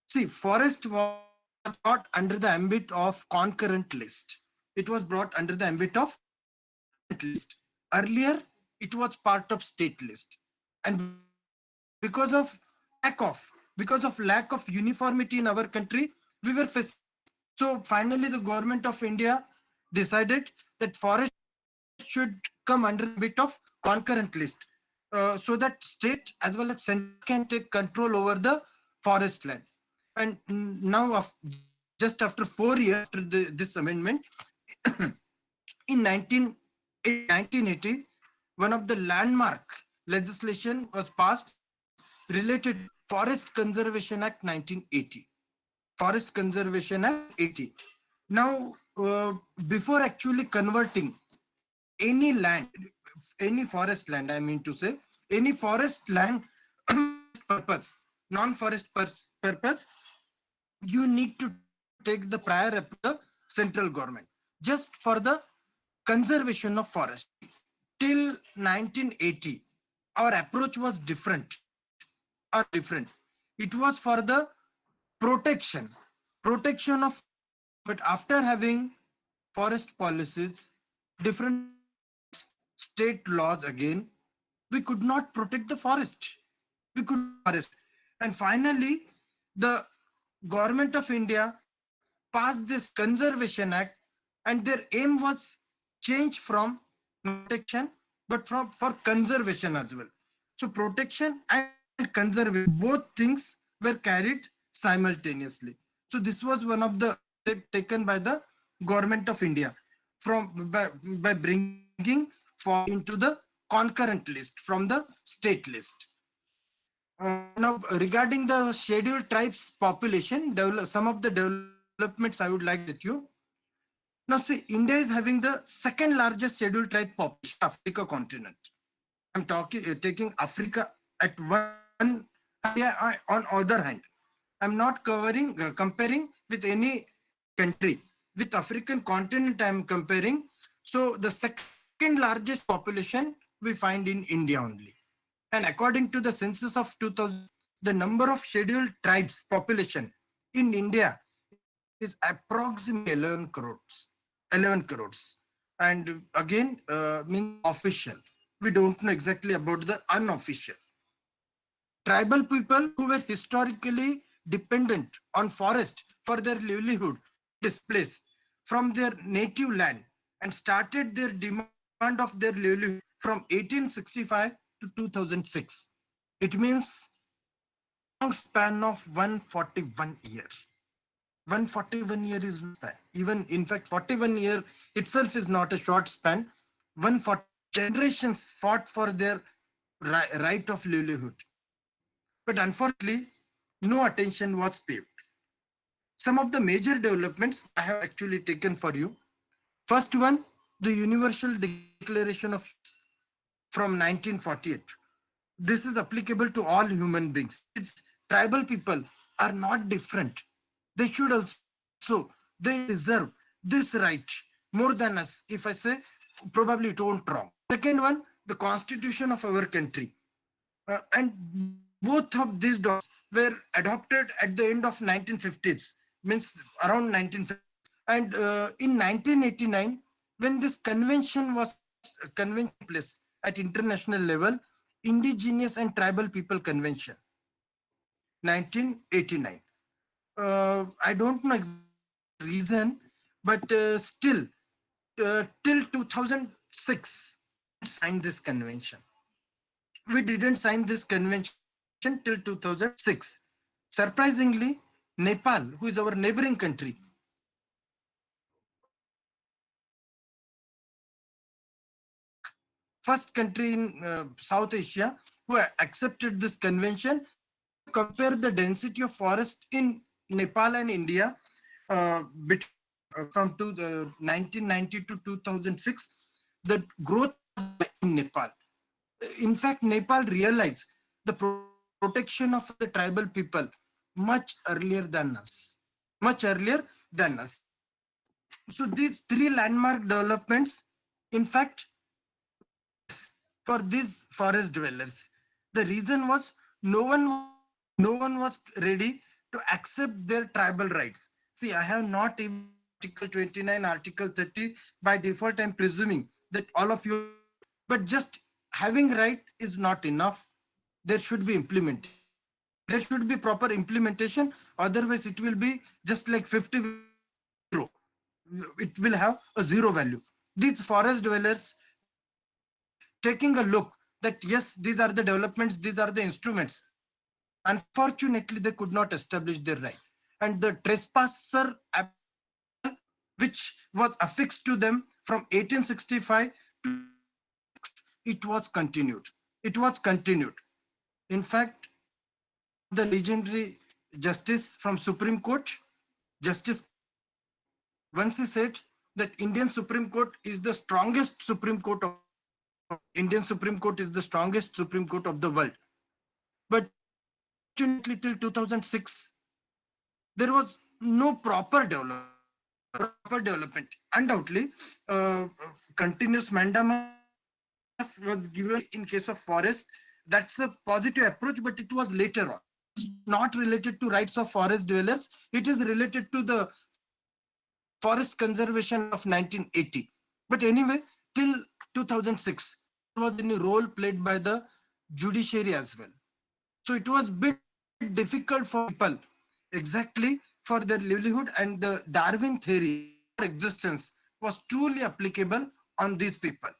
See, forest was brought under the ambit of concurrent list. It was brought under the ambit of list. Earlier, it was part of state list, and because of lack of uniformity in our country, we were facing. So finally, the government of India decided that forest should come under a bit of concurrent list, so that state as well as center can take control over the forest land. And now, just after 4 years after this amendment, in 1980, one of the landmark legislation was passed related Forest Conservation Act 1980. Forest Conservation Act 80. Now, before actually converting any land, any forest land, I mean to say, any forest land purpose, non-forest purpose, you need to take the prior the central government just for the conservation of forest. Till 1980, our approach was different. It was for the protection of. But after having forest policies, different state laws again, we could not protect the forest. We could forest. And finally, the government of India passed this Conservation Act, and their aim was change from protection, but for conservation as well. So protection and conservation, both things were carried simultaneously. So this was one of the step taken by the government of India by bringing for into the concurrent list from the state list. Now, regarding the scheduled tribes population, some of the developments I would like to you. Now, see, India is having the second largest scheduled tribe population, Africa continent. I'm taking Africa at one. Yeah, on other hand, I'm not comparing with any country. With African continent, I'm comparing. So the second largest population we find in India only. And according to the census of 2000, the number of scheduled tribes population in India is approximately 11 crores. 11 crores. And again, means official. We don't know exactly about the unofficial. Tribal people who were historically dependent on forest for their livelihood displaced from their native land and started their demand of their livelihood from 1865 to 2006. It means a long span of 141 years. 141 year is not span. Even in fact, 41 year itself is not a short span. 140 generations fought for their right of livelihood. But unfortunately, no attention was paid. Some of the major developments I have actually taken for you. First one, the Universal Declaration of from 1948. This is applicable to all human beings. It's tribal people are not different. They should also, they deserve this right more than us. If I say, probably it won't wrong. Second one, the constitution of our country. And both of these documents were adopted at the end of 1950s, means around 1950. And in 1989, when this convention place at international level, Indigenous and Tribal People Convention, 1989. I don't know reason, but still, till 2006, signed this convention. We didn't sign this convention till 2006. Surprisingly, Nepal, who is our neighboring country, first country in South Asia who accepted this convention. Compare the density of forest in Nepal and India from 1990 to 2006, the growth in Nepal. In fact, Nepal realized the protection of the tribal people much earlier than us. Much earlier than us. So these three landmark developments, in fact, for these forest dwellers, the reason was no one was ready to accept their tribal rights. See, I have not even Article 29, Article 30. By default, I'm presuming that all of you, but just having right is not enough. There should be implemented. There should be proper implementation. Otherwise, it will be just like 50. It will have a zero value. These forest dwellers taking a look that yes, these are the developments, these are the instruments. Unfortunately, they could not establish their right. And the trespasser, which was affixed to them from 1865 to it was continued. It was continued. In fact, the legendary justice from Supreme Court, Justice, once he said that Indian Supreme Court is the strongest Supreme Court of Indian Supreme Court is the strongest Supreme Court of the world. But unfortunately, till 2006, there was no proper development. Undoubtedly, continuous mandamus was given in case of forest. That's a positive approach, but it was later on. It's not related to rights of forest dwellers. It is related to the forest conservation of 1980. But anyway, till 2006, there was a role played by the judiciary as well. So it was a bit difficult for people exactly for their livelihood, and the Darwin theory for existence was truly applicable on these people.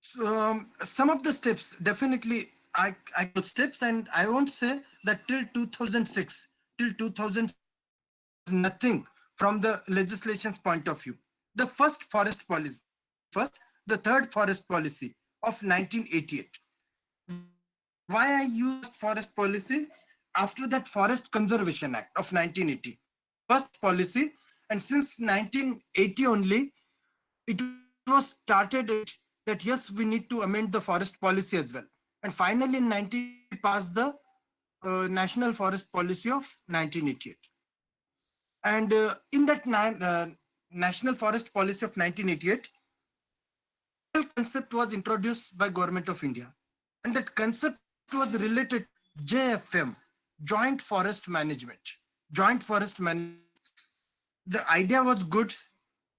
So, some of the steps, definitely I put steps, and I won't say that till 2006, till 2000, nothing from the legislation's point of view. The first forest policy, the third forest policy of 1988. Why I used forest policy? After that Forest Conservation Act of 1980, first policy, and since 1980 only, it was started that yes, we need to amend the forest policy as well. And finally, in 19 passed the National Forest Policy of 1988. And in that National Forest Policy of 1988, concept was introduced by Government of India, and that concept was related to JFM, Joint Forest Management. Joint Forest Management. The idea was good.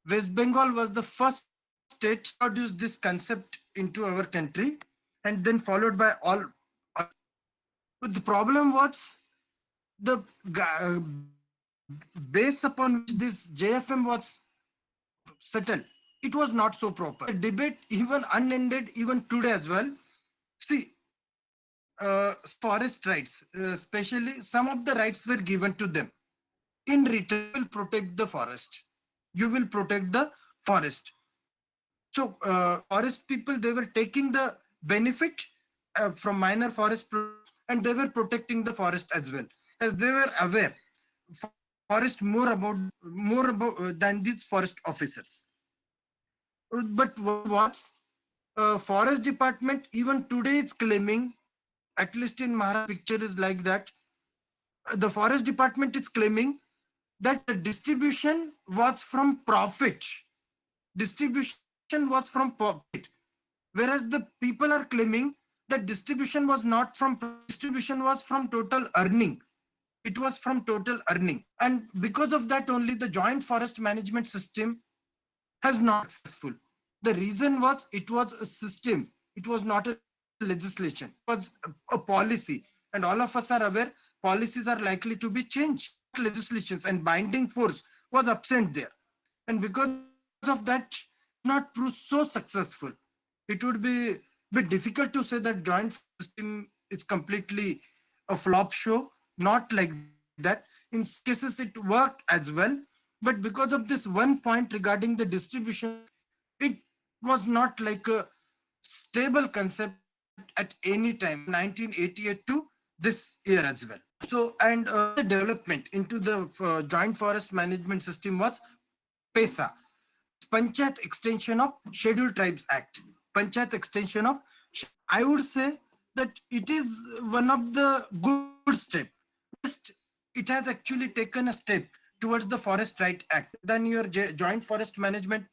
West Bengal was the first state to introduce this concept into our country, and then followed by all. But the problem was the base upon which this JFM was settled. It was not so proper. The debate even unended even today as well. See, forest rights, especially some of the rights were given to them. In return, you will protect the forest. You will protect the forest. So forest people, they were taking the benefit from minor forest, and they were protecting the forest as well, as they were aware forest more about than these forest officers. But what's forest department even today is claiming, at least in Maharashtra picture is like that, the forest department is claiming that the distribution was from profit. Distribution was from profit, whereas the people are claiming that distribution was not from distribution, was from total earning. It was from total earning, and because of that only the joint forest management system has not successful. The reason was it was a system. It was not a legislation. It was a policy, and all of us are aware policies are likely to be changed. Legislations and binding force was absent there, and because of that, not proved so successful. It would be a bit difficult to say that joint system is completely a flop show. Not like that. In cases it worked as well, but because of this one point regarding the distribution, it was not like a stable concept at any time, 1988 to this year as well. So, and the development into the joint forest management system was PESA, Panchayat Extension of Scheduled Tribes Act. Panchayat Extension of, I would say that it is one of the good steps. It has actually taken a step towards the Forest Right Act. Then your joint forest management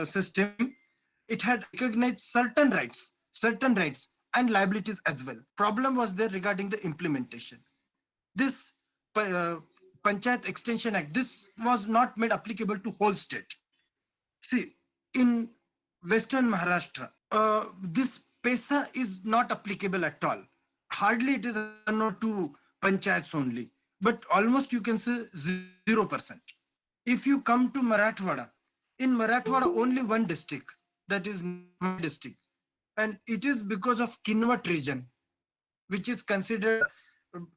system, it had recognized certain rights and liabilities as well. Problem was there regarding the implementation. This Panchayat Extension Act, this was not made applicable to whole state. See, in Western Maharashtra, this PESA is not applicable at all. Hardly it is one or two panchayats only, but almost you can say 0%. If you come to Marathwada, in Marathwada only one district, that is my district, and it is because of Kinwat region, which is considered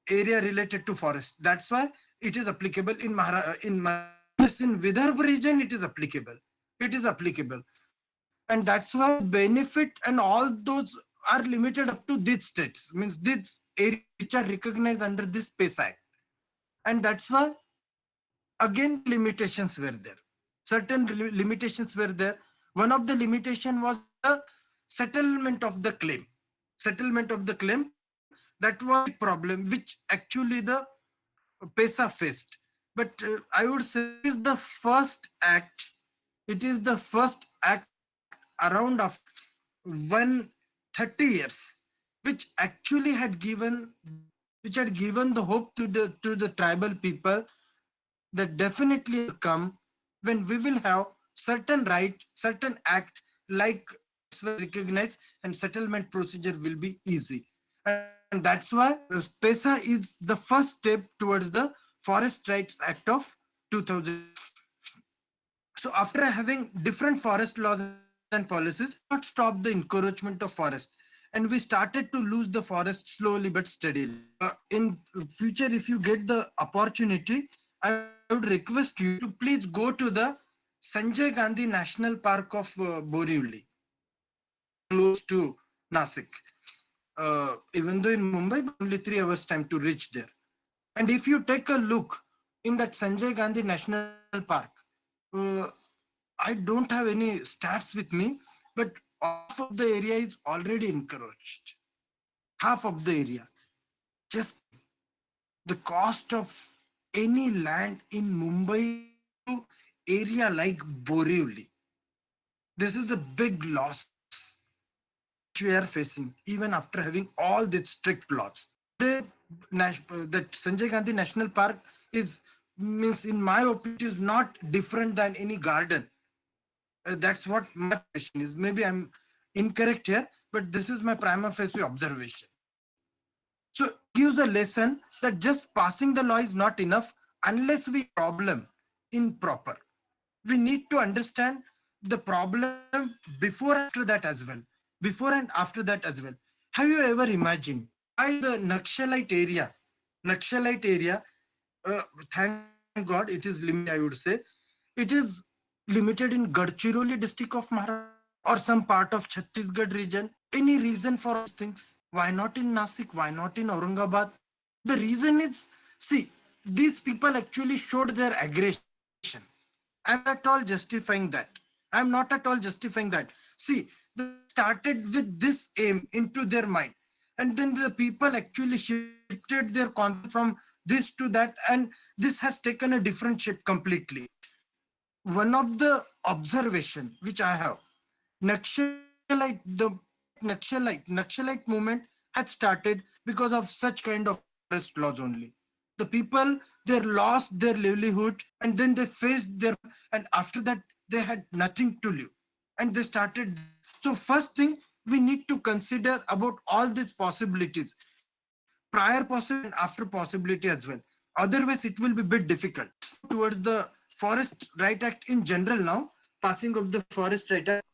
area related to forest. That's why it is applicable in in Vidarbha region. It is applicable. It is applicable, and that's why benefit and all those are limited up to these states, means these areas which are recognized under this PESA Act. And that's why, again, limitations were there. Certain limitations were there. One of the limitation was the settlement of the claim. Settlement of the claim, that was a problem which actually the PESA faced. But I would say it is the first act. It is the first act around of 130 years, which actually had given, which had given the hope to the tribal people that definitely will come when we will have certain right, certain act like recognized, and settlement procedure will be easy. And that's why PESA is the first step towards the Forest Rights Act of 2000. So after having different forest laws and policies, not stop the encroachment of forest, and we started to lose the forest slowly but steadily. In future, if you get the opportunity, I would request you to please go to the Sanjay Gandhi National Park of Borivali, close to Nasik. Even though in Mumbai, only 3 hours time to reach there. And if you take a look in that Sanjay Gandhi National Park, uh, I don't have any stats with me, but half of the area is already encroached. Half of the area. Just the cost of any land in Mumbai to area like Borivali. This is a big loss which we are facing even after having all these strict laws. Today, that Sanjay Gandhi National Park is, means in my opinion, is not different than any garden. That's what my question is. Maybe I'm incorrect here, but this is my prima facie observation. So it gives a lesson that just passing the law is not enough unless we problem in proper. We need to understand the problem before and after that as well. Before and after that as well. Have you ever imagined why the Naxalite area, thank God it is limited, I would say. It is limited in Gadchiroli district of Maharashtra or some part of Chhattisgarh region. Any reason for these things? Why not in Nasik? Why not in Aurangabad? The reason is, see, these people actually showed their aggression. I'm not at all justifying that. I'm not at all justifying that. See, they started with this aim into their mind. And then the people actually shifted their concept from this to that. And this has taken a different shape completely. One of the observation which I have, Naxalite movement had started because of such kind of forest laws only. The people, they lost their livelihood, and then they faced their, and after that they had nothing to live, and they started. So first thing, we need to consider about all these possibilities, prior possibility and after possibility as well. Otherwise it will be a bit difficult. Towards the Forest Right Act in general now, passing of the Forest Right Act,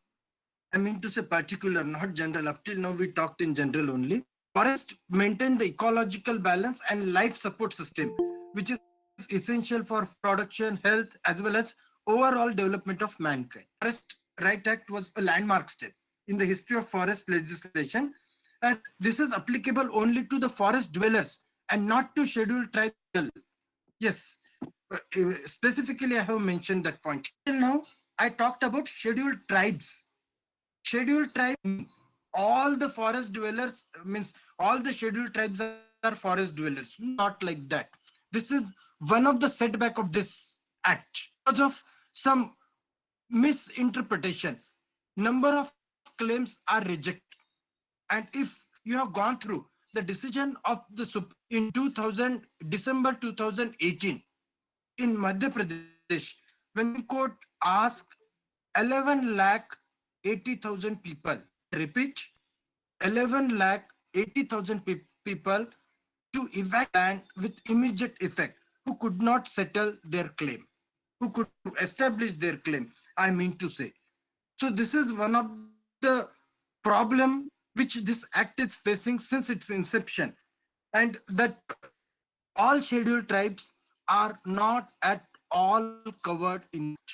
I mean to say particular, not general. Up till now, we talked in general only. Forest maintain the ecological balance and life support system, which is essential for production, health, as well as overall development of mankind. Forest Right Act was a landmark step in the history of forest legislation, and this is applicable only to the forest dwellers and not to scheduled tribes. Yes, specifically, I have mentioned that point. Till now, I talked about scheduled tribes. Scheduled tribe, all the forest dwellers, means all the scheduled tribes are forest dwellers. Not like that. This is one of the setback of this act because of some misinterpretation. Number of claims are rejected, and if you have gone through the decision of the in 2000 December 2018 in Madhya Pradesh, when Supreme Court asked 11 lakh 80,000 people, I repeat, 11 lakh 80,000 people to evacuate land with immediate effect, who could not settle their claim, who could establish their claim, I mean to say. So this is one of the problem which this act is facing since its inception, and that all scheduled tribes are not at all covered in it.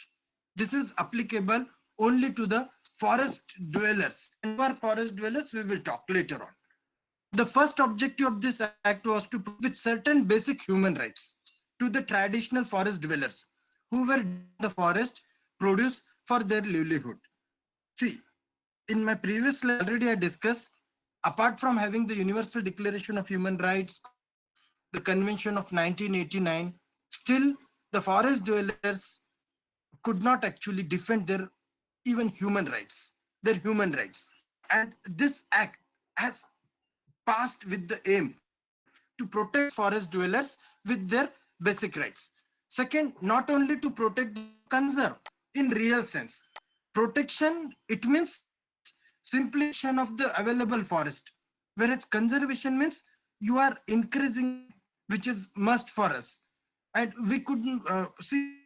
This is applicable only to the forest dwellers. And who are forest dwellers? We will talk later on. The first objective of this act was to provide certain basic human rights to the traditional forest dwellers who were in the forest produce for their livelihood. See, in my previous slide already I discussed, apart from having the Universal Declaration of Human Rights, the Convention of 1989, still the forest dwellers could not actually defend their even human rights, their human rights. And this act has passed with the aim to protect forest dwellers with their basic rights. Second, not only to protect, conserve in real sense. Protection, it means simply protection of the available forest, whereas conservation means you are increasing, which is must for us. And we couldn't see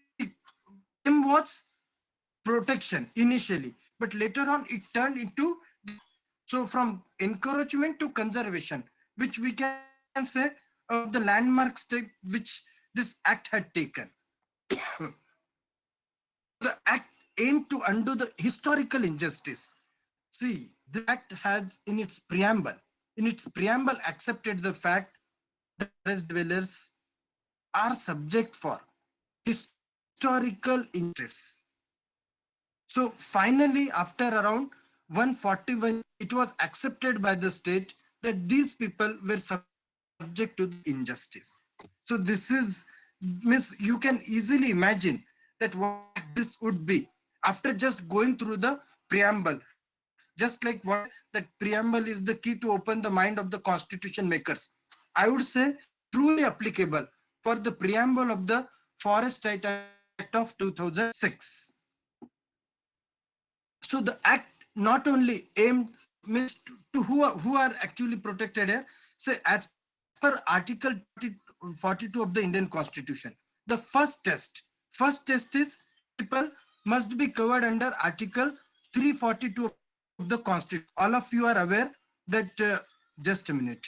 aim was protection initially, but later on it turned into, so from encouragement to conservation, which we can say of the landmark step which this act had taken. The act aimed to undo the historical injustice. See, the act has in its preamble accepted the fact that forest dwellers are subject for historical injustice. So finally, after around 141, it was accepted by the state that these people were subject to the injustice. So this is, means you can easily imagine that what this would be after just going through the preamble. Just like what that preamble is the key to open the mind of the constitution makers. I would say truly applicable for the preamble of the Forest Right Act of 2006. So the act not only aimed, means to who are actually protected here. Say, as per article 42 of the Indian constitution, the first test is people must be covered under article 342 of the constitution. All of you are aware that just a minute,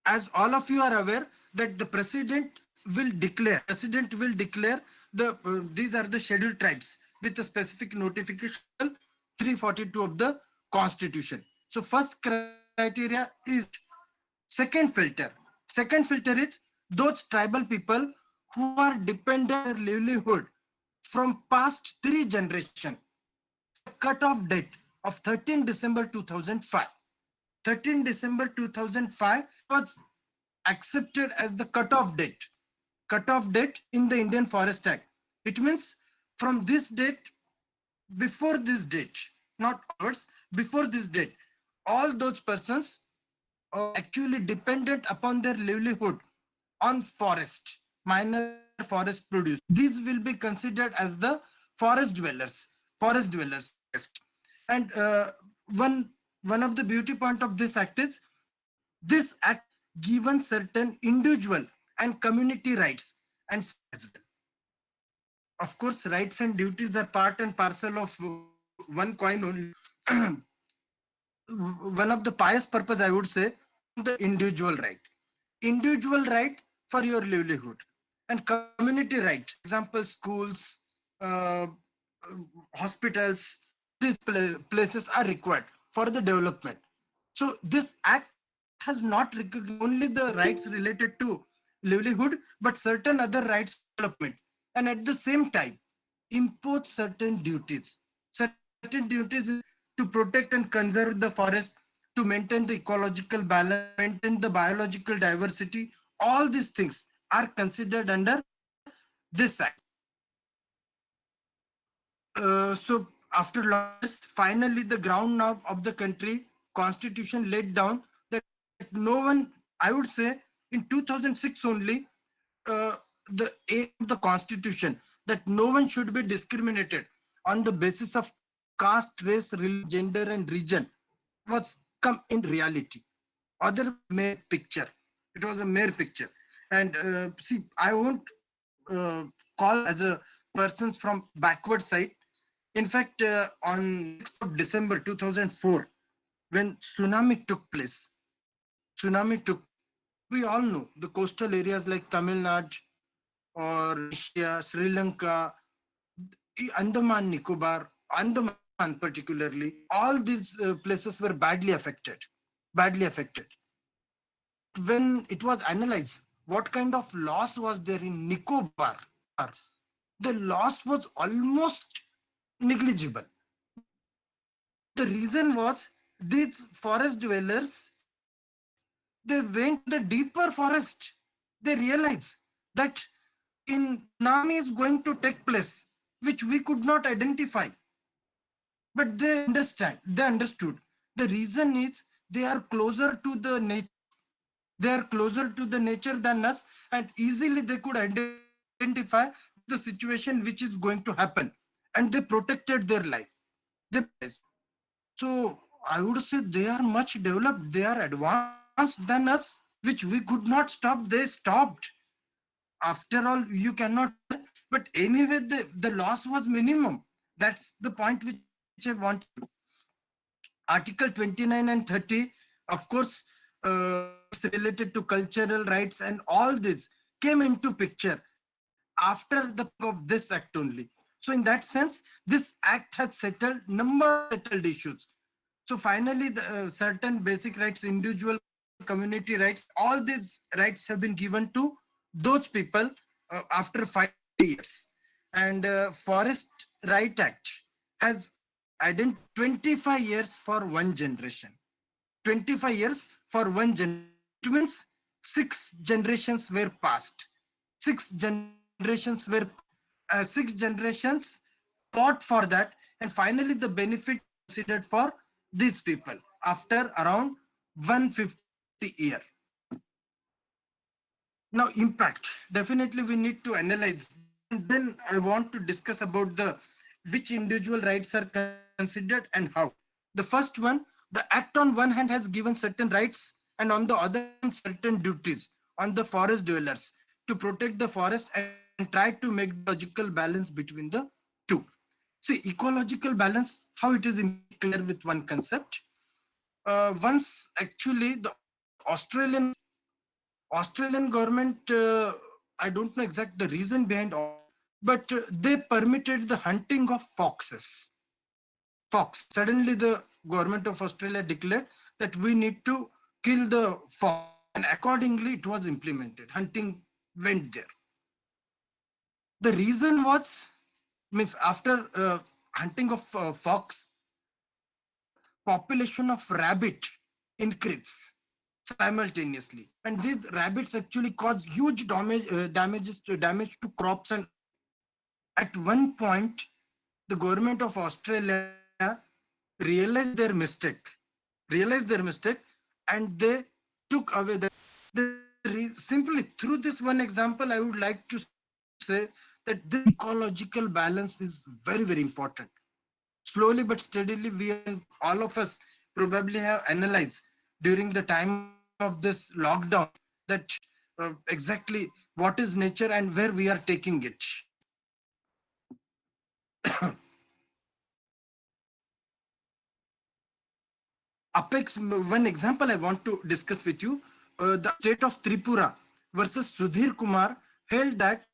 as all of you are aware that the president will declare the these are the scheduled tribes with a specific notification 342 of the constitution. So first criteria is, second filter is those tribal people who are dependent on their livelihood from past 3 generations with a cutoff date of 13 December 2005. 13 December 2005 was accepted as the cutoff date in the Indian Forest Act. It means from this date, before this date, not onwards, before this date, all those persons are actually dependent upon their livelihood on forest, minor forest produce. These will be considered as the forest dwellers. And one of the beauty point of this act is this act given certain individual and community rights and as well. Of course, rights and duties are part and parcel of one coin only. One of the pious purpose, I would say, the individual right for your livelihood, and community right, example schools, uh, hospitals, these places are required for the development. So this act has not recognized only the rights related to livelihood, but certain other rights development, and at the same time impose certain duties. Certain duties is to protect and conserve the forest, to maintain the ecological balance, maintain the biological diversity. All these things are considered under this act. So after long years, finally the ground now of the country constitution laid down that no one, I would say, in 2006 only, the aim of the constitution that no one should be discriminated on the basis of caste, race, religion, gender, and region was come in reality. Other mere picture. It was a mere picture. And see, I won't call as a persons from backward side. In fact, on 6th of December 2004, when tsunami took, we all know the coastal areas like Tamil Nadu or Asia, Sri Lanka, Andaman, Nicobar, Andaman particularly, all these places were badly affected. Badly affected. When it was analyzed, what kind of loss was there in Nicobar? The loss was almost negligible. The reason was these forest dwellers, they went to the deeper forest. They realized that in tsunami is going to take place, which we could not identify. But they understood. The reason is they are closer to the nature. They are closer to the nature than us, and easily they could identify what is the situation which is going to happen, and they protected their life. So I would say they are much developed, they are advanced than us, which we could not stop. They stopped. After all, you cannot, but anyway, the loss was minimum. That's the point which I want. Article 29 and 30, of course, rights related to cultural rights and all this came into picture after the of this act only. So in that sense, this act has settled number of settled issues. So finally, the certain basic rights, individual community rights, all these rights have been given to those people after 5 years. And Forest Right Act has identified 25 years for one generation. 25 years for one generation. It means 6 generations were passed. 6 generations fought for that, and finally the benefit considered for these people after around 150 year. Now impact, definitely we need to analyze, and then I want to discuss about the which individual rights are considered and how. The first one, the act on one hand has given certain rights, and on the other hand certain duties on the forest dwellers to protect the forest and try to make the ecological balance between the two. See, ecological balance, how it is clear with one concept. Once actually the Australian government, I don't know exact the reason behind all, but they permitted the hunting of foxes. Fox. Suddenly, the government of Australia declared that we need to kill the fox, and accordingly, it was implemented. Hunting went there. The reason was, means after hunting of fox, the population of rabbit increased simultaneously, and these rabbits actually cause huge damage to crops. And at one point, the government of Australia realized their mistake, and they took away simply through this one example. I would like to say that this ecological balance is very, very important. Slowly but steadily, all of us probably have analyzed during the time of this lockdown that exactly what is nature and where we are taking it. Apex, one example I want to discuss with you, the state of Tripura versus Sudhir Kumar held that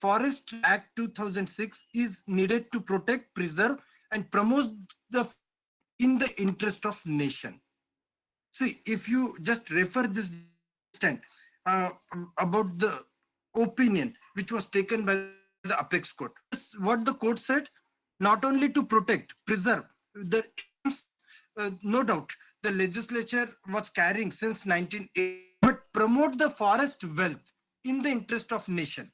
Forest Act 2006 is needed to protect, preserve, and promote the in the interest of nation. See, if you just refer this distant about the opinion which was taken by the Apex Court, what the court said, not only to protect, preserve, the aims, no doubt, the legislature was carrying since 1980, but promote the forest wealth in the interest of nation.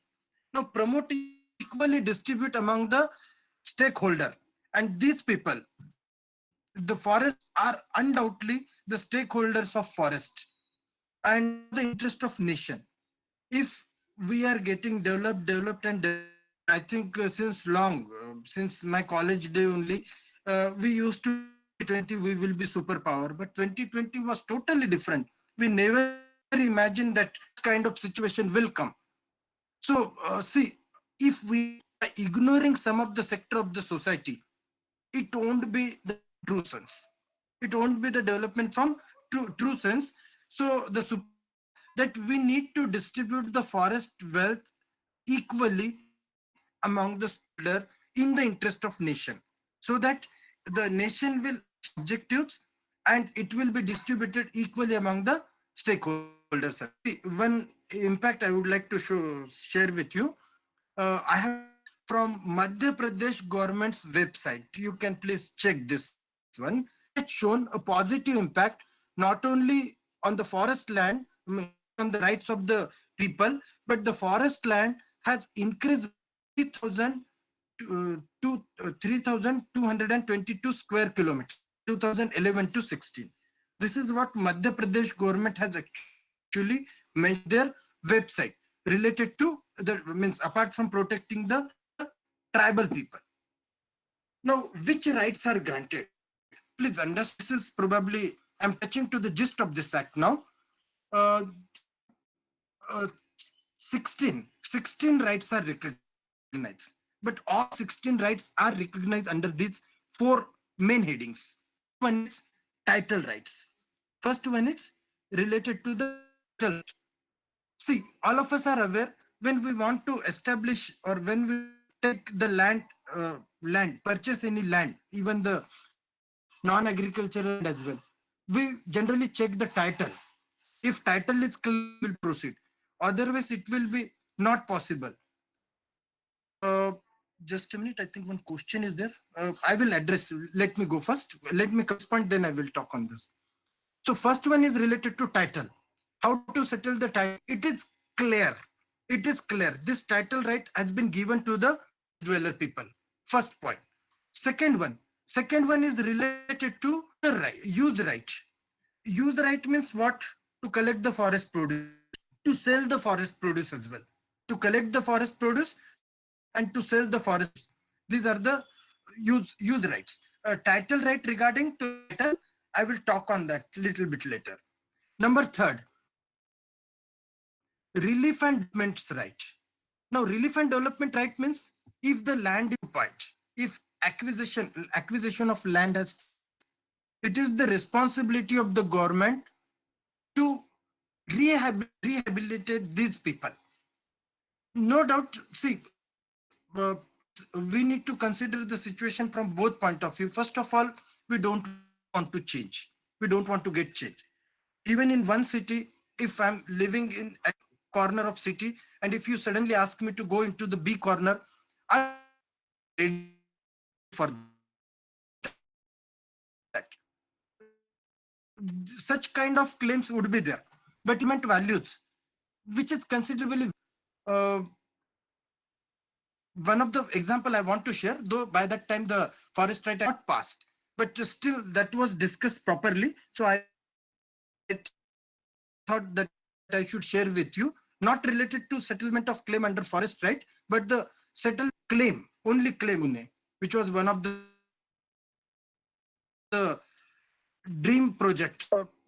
Now, promote equally distribute among the stakeholder, and these people, the forests are undoubtedly the stakeholders of forest and for the interest of nation. If we are getting developed and I think since long, since my college day only, we used to 2020 we will be superpower, but 2020 was totally different. We never imagined that kind of situation will come. So see, if we are ignoring some of the sector of the society, it won't be the true sense. It won't be the development from true sense. So the that we need to distribute the forest wealth equally among the stakeholder in the interest of nation, so that the nation will objectives and it will be distributed equally among the stakeholders. See, one impact I would like to share with you. I have from Madhya Pradesh government's website. You can please check this one. It has shown a positive impact not only on the forest land, on the rights of the people, but the forest land has increased 3,000 to 3,222 square kilometers, 2011 to 16. This is what Madhya Pradesh government has actually mentioned their website related to the means apart from protecting the tribal people. Now, which rights are granted? Please understand, this is probably I'm touching to the gist of this act now. Uh, uh, 16 rights are recognized, but all 16 rights are recognized under these four main headings. One is title rights. First one is related to the title right. See, all of us are aware when we want to establish or when we take the land, purchase any land, even the non-agricultural land as well, we generally check the title. If title is clear, we will proceed. Otherwise, it will be not possible. Just a minute. I think one question is there. I will address. Let me go first. Let me correspond. Then I will talk on this. So first one is related to title. How to settle the title? It is clear. It is clear. This title right has been given to the dweller people. First point. Second one is related to the right, use right. Use right means what? To collect the forest produce, to sell the forest produce as well. To collect the forest produce and to sell the forest. These are the use rights. Title right regarding to title, I will talk on that little bit later. Number third, relief and development right. Now, relief and development right means if the land is occupied, if acquisition of land has, it is the responsibility of the government to rehabilitate these people. No doubt, see, we need to consider the situation from both point of view. First of all, we don't want to change. We don't want to get change. Even in one city, if I'm living in a corner of city, and if you suddenly ask me to go into the B corner, I'm ready for that. Such kind of claims would be there. But human values, which is considerably uh, one of the example I want to share, though by that time the forest right had not passed, but still that was discussed properly. So I thought that I should share with you, not related to settlement of claim under forest right, but the settled claim, only claim, which was one of the dream project.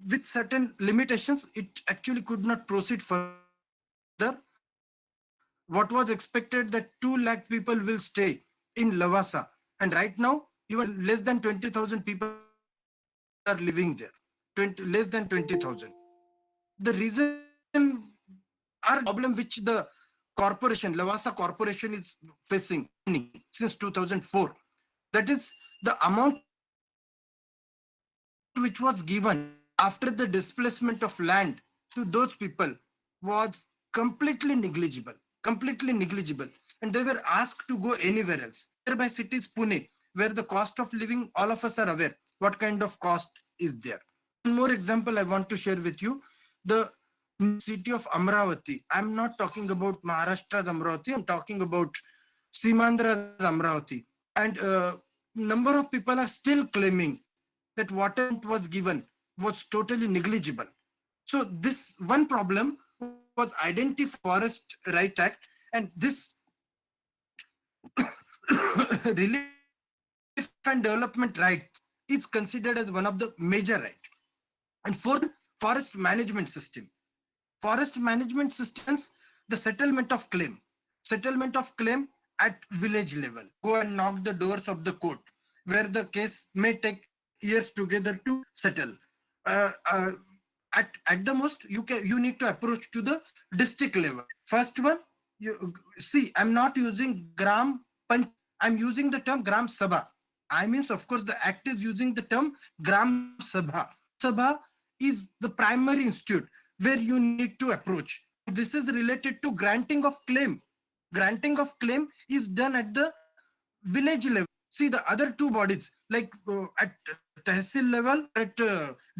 With certain limitations, it actually could not proceed further. What was expected that 2 lakh people will stay in Lavasa, and right now even less than 20,000 people are living there. Less than 20,000. The reason are problem which the corporation, Lavasa Corporation, is facing since 2004. That is the amount which was given after the displacement of land to those people was completely negligible, and they were asked to go anywhere else. Nearby city is Pune, where the cost of living, all of us are aware what kind of cost is there. One more example I want to share with you, the city of Amravati. I'm not talking about Maharashtra's Amravati, I'm talking about Simandra's Amravati. And number of people are still claiming that what was given was totally negligible. So this one problem was identified Forest Right Act, and this relief and development right is considered as one of the major right. And fourth, forest management system. Forest management systems, the settlement of claim at village level. Go and knock the doors of the court, where the case may take years together to settle. At the most, you need to approach to the district level. First one, you see, I'm not using gram panch, I'm using the term Gram Sabha. I means, of course, the act is using the term Gram Sabha. Sabha is the primary institute where you need to approach. This is related to granting of claim. Granting of claim is done at the village level. See, the other two bodies, like at Tehsil level, at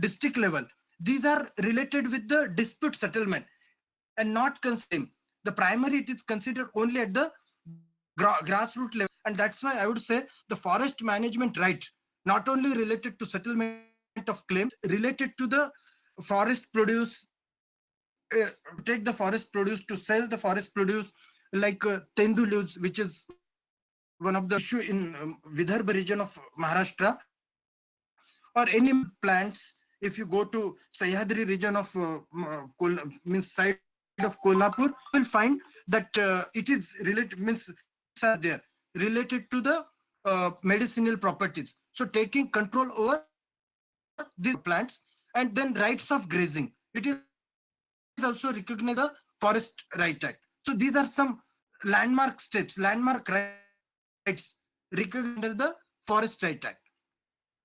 district level, these are related with the dispute settlement and not considering the primary. It is considered only at the grassroots level, and that's why I would say the forest management right not only related to settlement of claim, related to the forest produce, take the forest produce to sell the forest produce, like tendu leaves, which is one of the issue in Vidarbha region of Maharashtra, or any plants. If you go to Sahyadri region of means side of Kolhapur, you will find that it is related, means are there related to the medicinal properties. So taking control over these plants, and then rights of grazing. It is also recognized the Forest Right Act. So these are some landmark steps, landmark rights recognized under the Forest Right Act.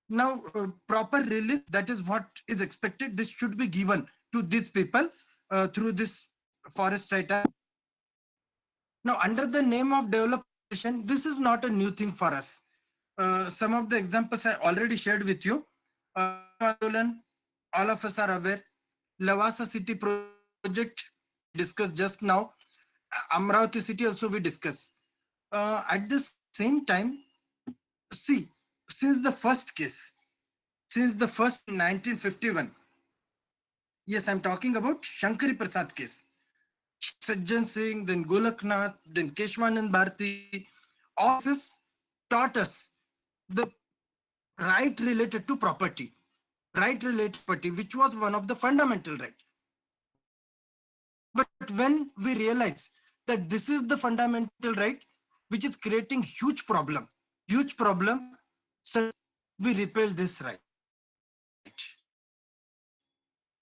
Now, proper relief, that is what is expected. This should be given to these people through this Forest Right Act. Now, under the name of development, this is not a new thing for us. Some of the examples I already shared with you. Andolan, all of us are aware. Lavasa City project discussed just now. Amravati City also we discussed. At the same time, see, since the first case, since the first 1951, yes, I'm talking about Shankari Prasad case. Sajjan Singh, then Golaknath, then Keshwanand Bharti, all this taught us the right related to property, right related to property, which was one of the fundamental right. But when we realize that this is the fundamental right, which is creating huge problem, so we repeal this right.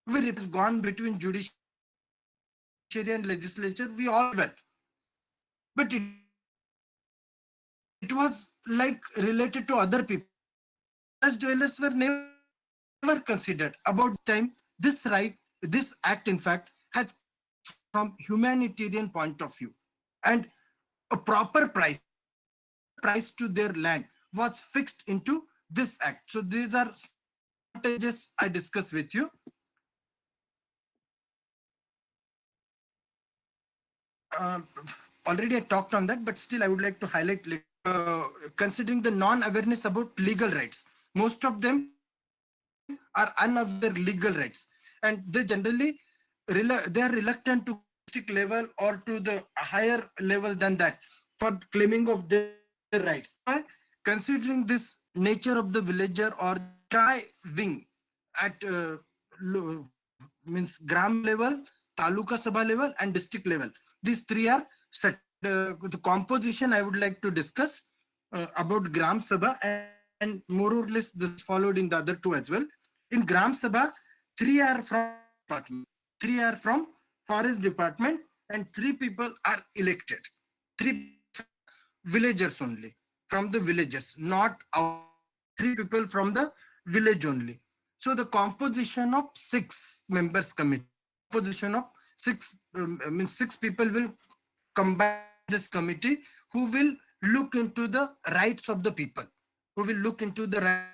We repeal gone between judiciary and legislature, we all well. But it was like related to other people. As dwellers were never considered. About this time, this right, this act, in fact, has from humanitarian point of view, and a proper price to their land was fixed into this act. So these are advantages I discuss with you. Already I talked on that, but still I would like to highlight, considering the non-awareness about legal rights. Most of them are unaware of their legal rights, and they generally they are reluctant to district level or to the higher level than that for claiming of their rights. Considering this nature of the villager or try wing at means gram level, taluka sabha level, and district level. These three are set. The composition I would like to discuss about gram sabha, and more or less this followed in the other two as well. In gram sabha, three are from department, three are from forest department, and three people are elected. Three villagers only, from the villages, not out. Three people from the village only. So the composition of 6 members committee, composition of means 6 people will combine this committee, who will look into the rights of the people, who will look into the right,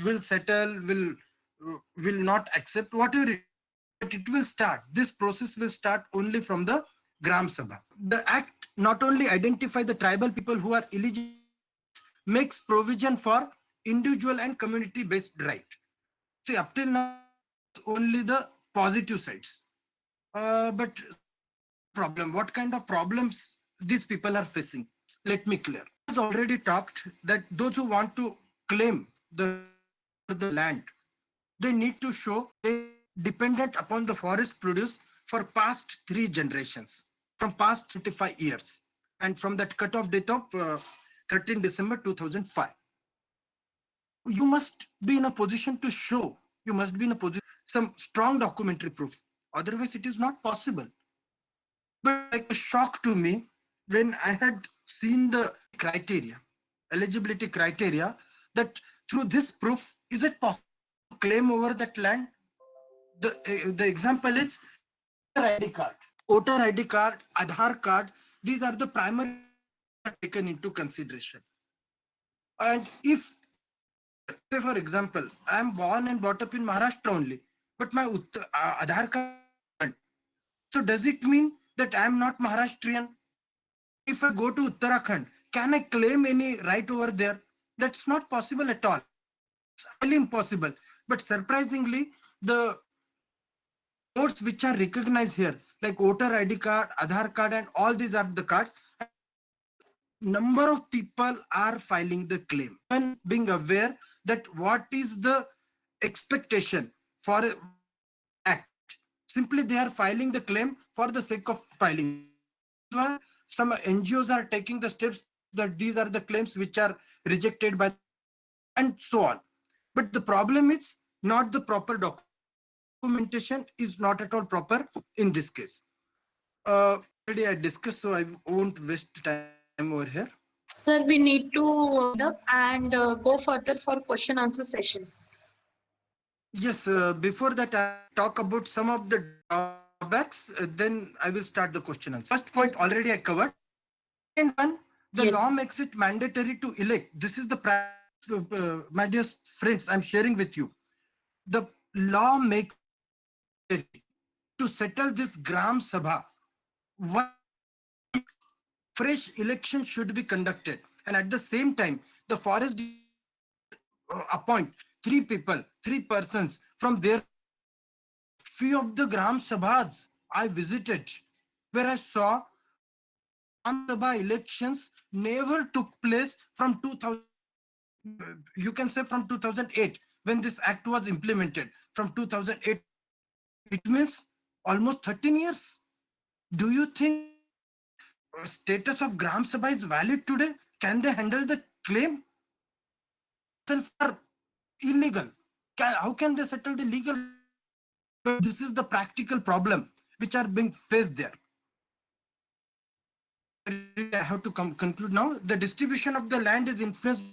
will settle, will not accept whatever it, but it will start. This process will start only from the Gram Sabha. The act not only identify the tribal people who are eligible, makes provision for individual and community based right. See, up till now only the positive sides, but problem, what kind of problems these people are facing, let me clear. As already talked, that those who want to claim the land, they need to show they dependent upon the forest produce for past 3 generations, from past 25 years, and from that cutoff date of 13 December 2005. You must be in a position to show, you must be in a position, some strong documentary proof. Otherwise, it is not possible. But like a shock to me when I had seen the criteria. eligibility criteria, that through this proof, is it possible to claim over that land? The example is ID card, voter ID card, Aadhaar card. These are the primary taken into consideration. And if, say for example, I am born and brought up in Maharashtra only, but my Aadhaar card, so does it mean that I am not Maharashtrian? If I go to Uttarakhand, can I claim any right over there? That's not possible at all. It's highly impossible. But surprisingly, the codes which are recognized here, like voter ID card, Aadhaar card, and all these are the cards, number of people are filing the claim and being aware that what is the expectation for act. Simply they are filing the claim for the sake of filing. Some NGOs are taking the steps that these are the claims which are rejected by, and so on. But the problem is not the proper documentation is not at all proper in this case. Already I discussed, so I won't waste time over here. Sir, we need to wind up and go further for question answer sessions. Yes, before that, I talk about some of the drawbacks, then I will start the question answer. First point Yes. already I covered. Second one, the Yes. law makes it mandatory to elect. This is the my dear friends, I'm sharing with you. The law makes it to settle this Gram Sabha. One fresh election should be conducted, and at the same time, the forest appoint three people, three persons from their few of the Gram Sabhas I visited, where I saw Gram Sabha elections never took place from 2000. You can say from 2008 when this act was implemented. From 2008, it means almost 13 years. Do you think status of Gram Sabha is valid today? Can they handle the claim? Are illegal. How can they settle the legal? But this is the practical problem which are being faced there. I have to conclude now. The distribution of the land is influenced.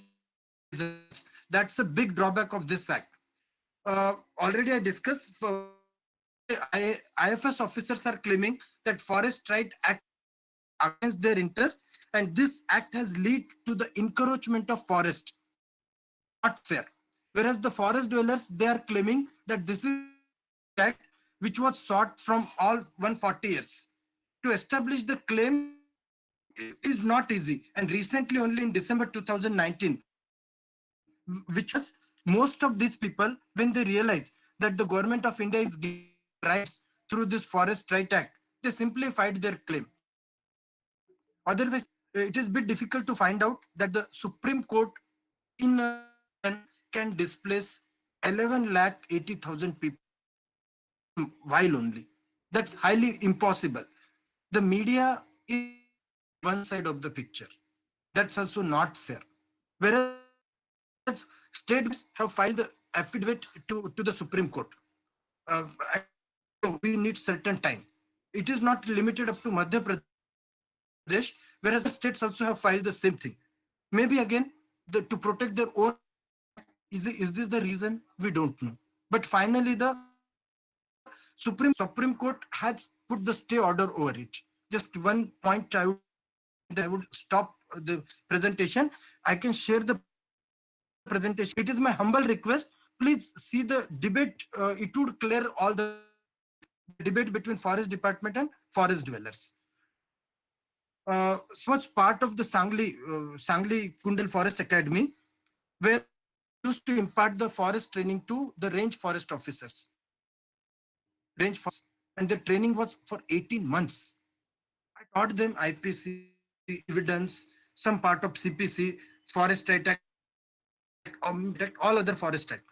That's a big drawback of this act. Already I discussed. IFS officers are claiming that Forest Right Act against their interest, and this act has led to the encroachment of forest. Not fair. Whereas the forest dwellers, they are claiming that this is act which was sought from all 140 years. To establish the claim is not easy. And recently, only in December 2019, which was most of these people, when they realize that the government of India is giving rights through this Forest Right Act, they simply filed their claim. Otherwise, it is a bit difficult to find out that the Supreme Court in can displace 11,80,000 people while only. That's highly impossible. The media is one side of the picture. That's also not fair. Whereas states have filed the affidavit to the Supreme Court. We need certain time. It is not limited up to Madhya Pradesh, whereas the states also have filed the same thing. Maybe again, to protect their own. Is this the reason? We don't know. But finally, the Supreme Court has put the stay order over it. Just one point I would stop the presentation. I can share the presentation. It is my humble request. Please see the debate. It would clear all the debate between Forest Department and forest dwellers. So much part of the Sangli Kundal Forest Academy, where used to impart the forest training to the range forest officers. And the training was for 18 months. I taught them IPC, evidence, some part of CPC, Forest Right Act, all other Forest Act,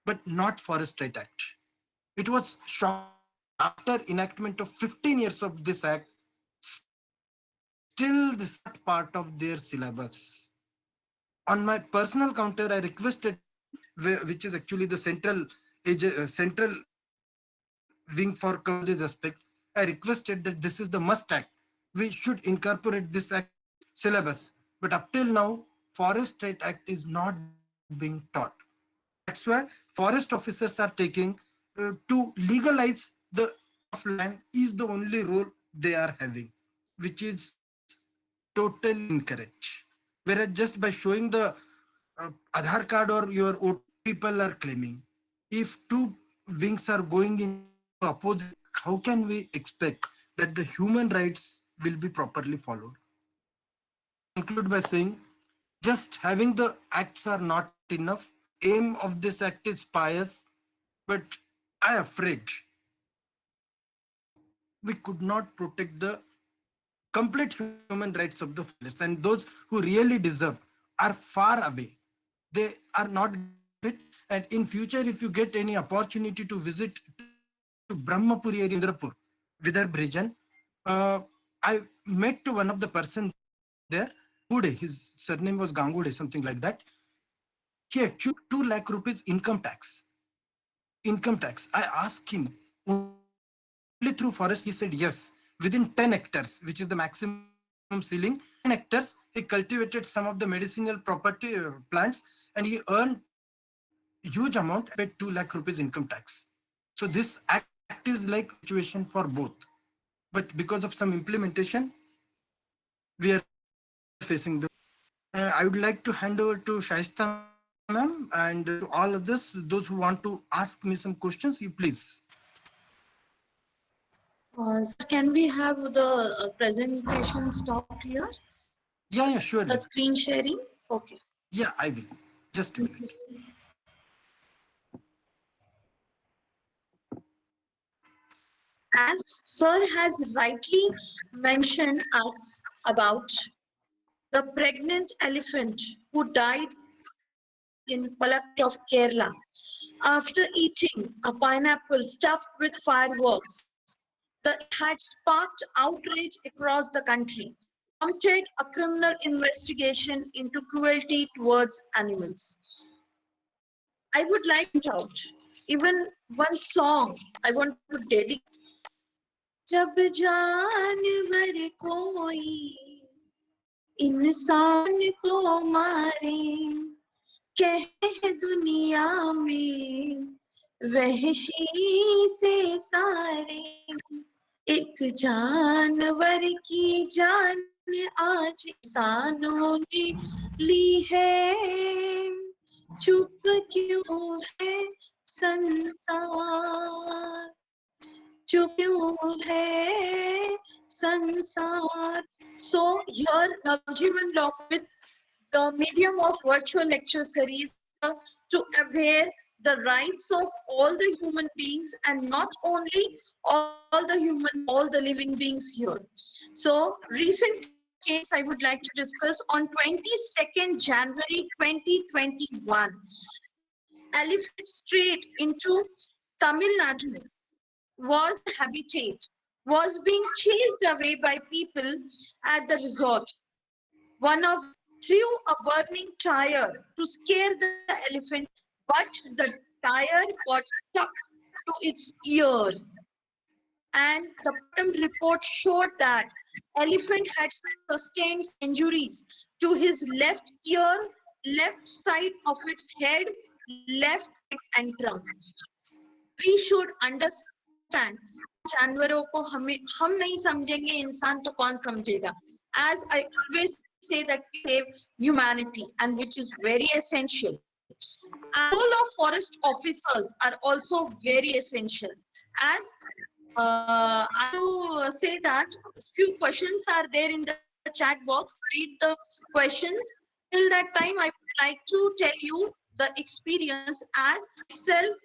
but not Forest Right Act. It was shocked after enactment of 15 years of this act, still this is not part of their syllabus. On my personal counter, I requested, which is actually the central wing for this aspect, I requested that this is the must act. We should incorporate this act syllabus. But up till now, Forest Right Act is not being taught. That's why forest officers are taking to legalize the of land is the only role they are having, which is totally incorrect. Whereas just by showing the Aadhaar card or your OTP, people are claiming. If two wings are going in opposite, how can we expect that the human rights will be properly followed? Conclude by saying just having the acts are not enough. Aim of this act is pious, but I am afraid we could not protect the complete human rights of the forest, and those who really deserve are far away. They are not it. And in future, if you get any opportunity to visit to Brahmapuri area in Indrapur, Vidarbh region, I met to one of the person there, Gangude. His surname was Gangude, something like that. He actually 2 lakh rupees income tax. Income tax. I asked him only through forest. He said yes. Within 10 hectares, which is the maximum ceiling, 10 hectares, he cultivated some of the medicinal property plants, and he earned huge amount and paid 2 lakh rupees income tax. So this act is like situation for both. But because of some implementation, we are facing the. I would like to hand over to Shaista ma'am, and to all of this, those who want to ask me some questions, you please. Sir, can we have the presentation stopped here? Yeah, surely. The screen sharing? Okay. Yeah, I will. Just a minute. As Sir has rightly mentioned us about the pregnant elephant who died in Palakki of Kerala after eating a pineapple stuffed with fireworks. It had sparked outrage across the country, prompted a criminal investigation into cruelty towards animals. I would like to point out even one song I want to dedicate. जब जानवर कोई इंसान को मारे कह दुनिया में वहशी से सारे एक जानवर की जान आज इंसानों ने ली है चुप क्यों है संसार चुप क्यों है संसार. So here Navjeevan Law with the medium of virtual lecture series to aware the rights of all the human beings, and not only all the living beings here. So recent case I would like to discuss on 22nd January 2021. Elephant strayed into Tamil Nadu was habitat was being chased away by people at the resort. One of threw a burning tire to scare the elephant, but the tire got stuck to its ear. And the bottom report showed that elephant had sustained injuries to his left ear, left side of its head, left leg and trunk. We should understand जानवरों को हम नहीं समझेंगे इंसान तो कौन समझेगा. As I always say that we save humanity, and which is very essential. And role of forest officers are also very essential. As I will say that few questions are there in the chat box. Read the questions. Till that time, I would like to tell you the experience as myself,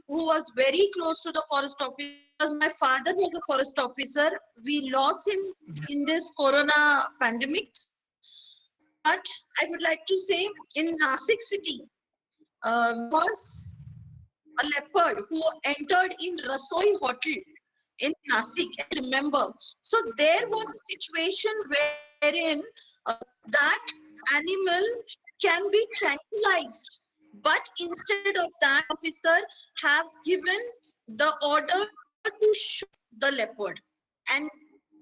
who was very close to the forest officer. Because my father was a forest officer. We lost him in this corona pandemic. But I would like to say in Nasik city was a leopard who entered in Rasoi Hotel in Nasik. I remember. So there was a situation wherein that animal can be tranquilized. But instead of that, officer have given the order to shoot the leopard. And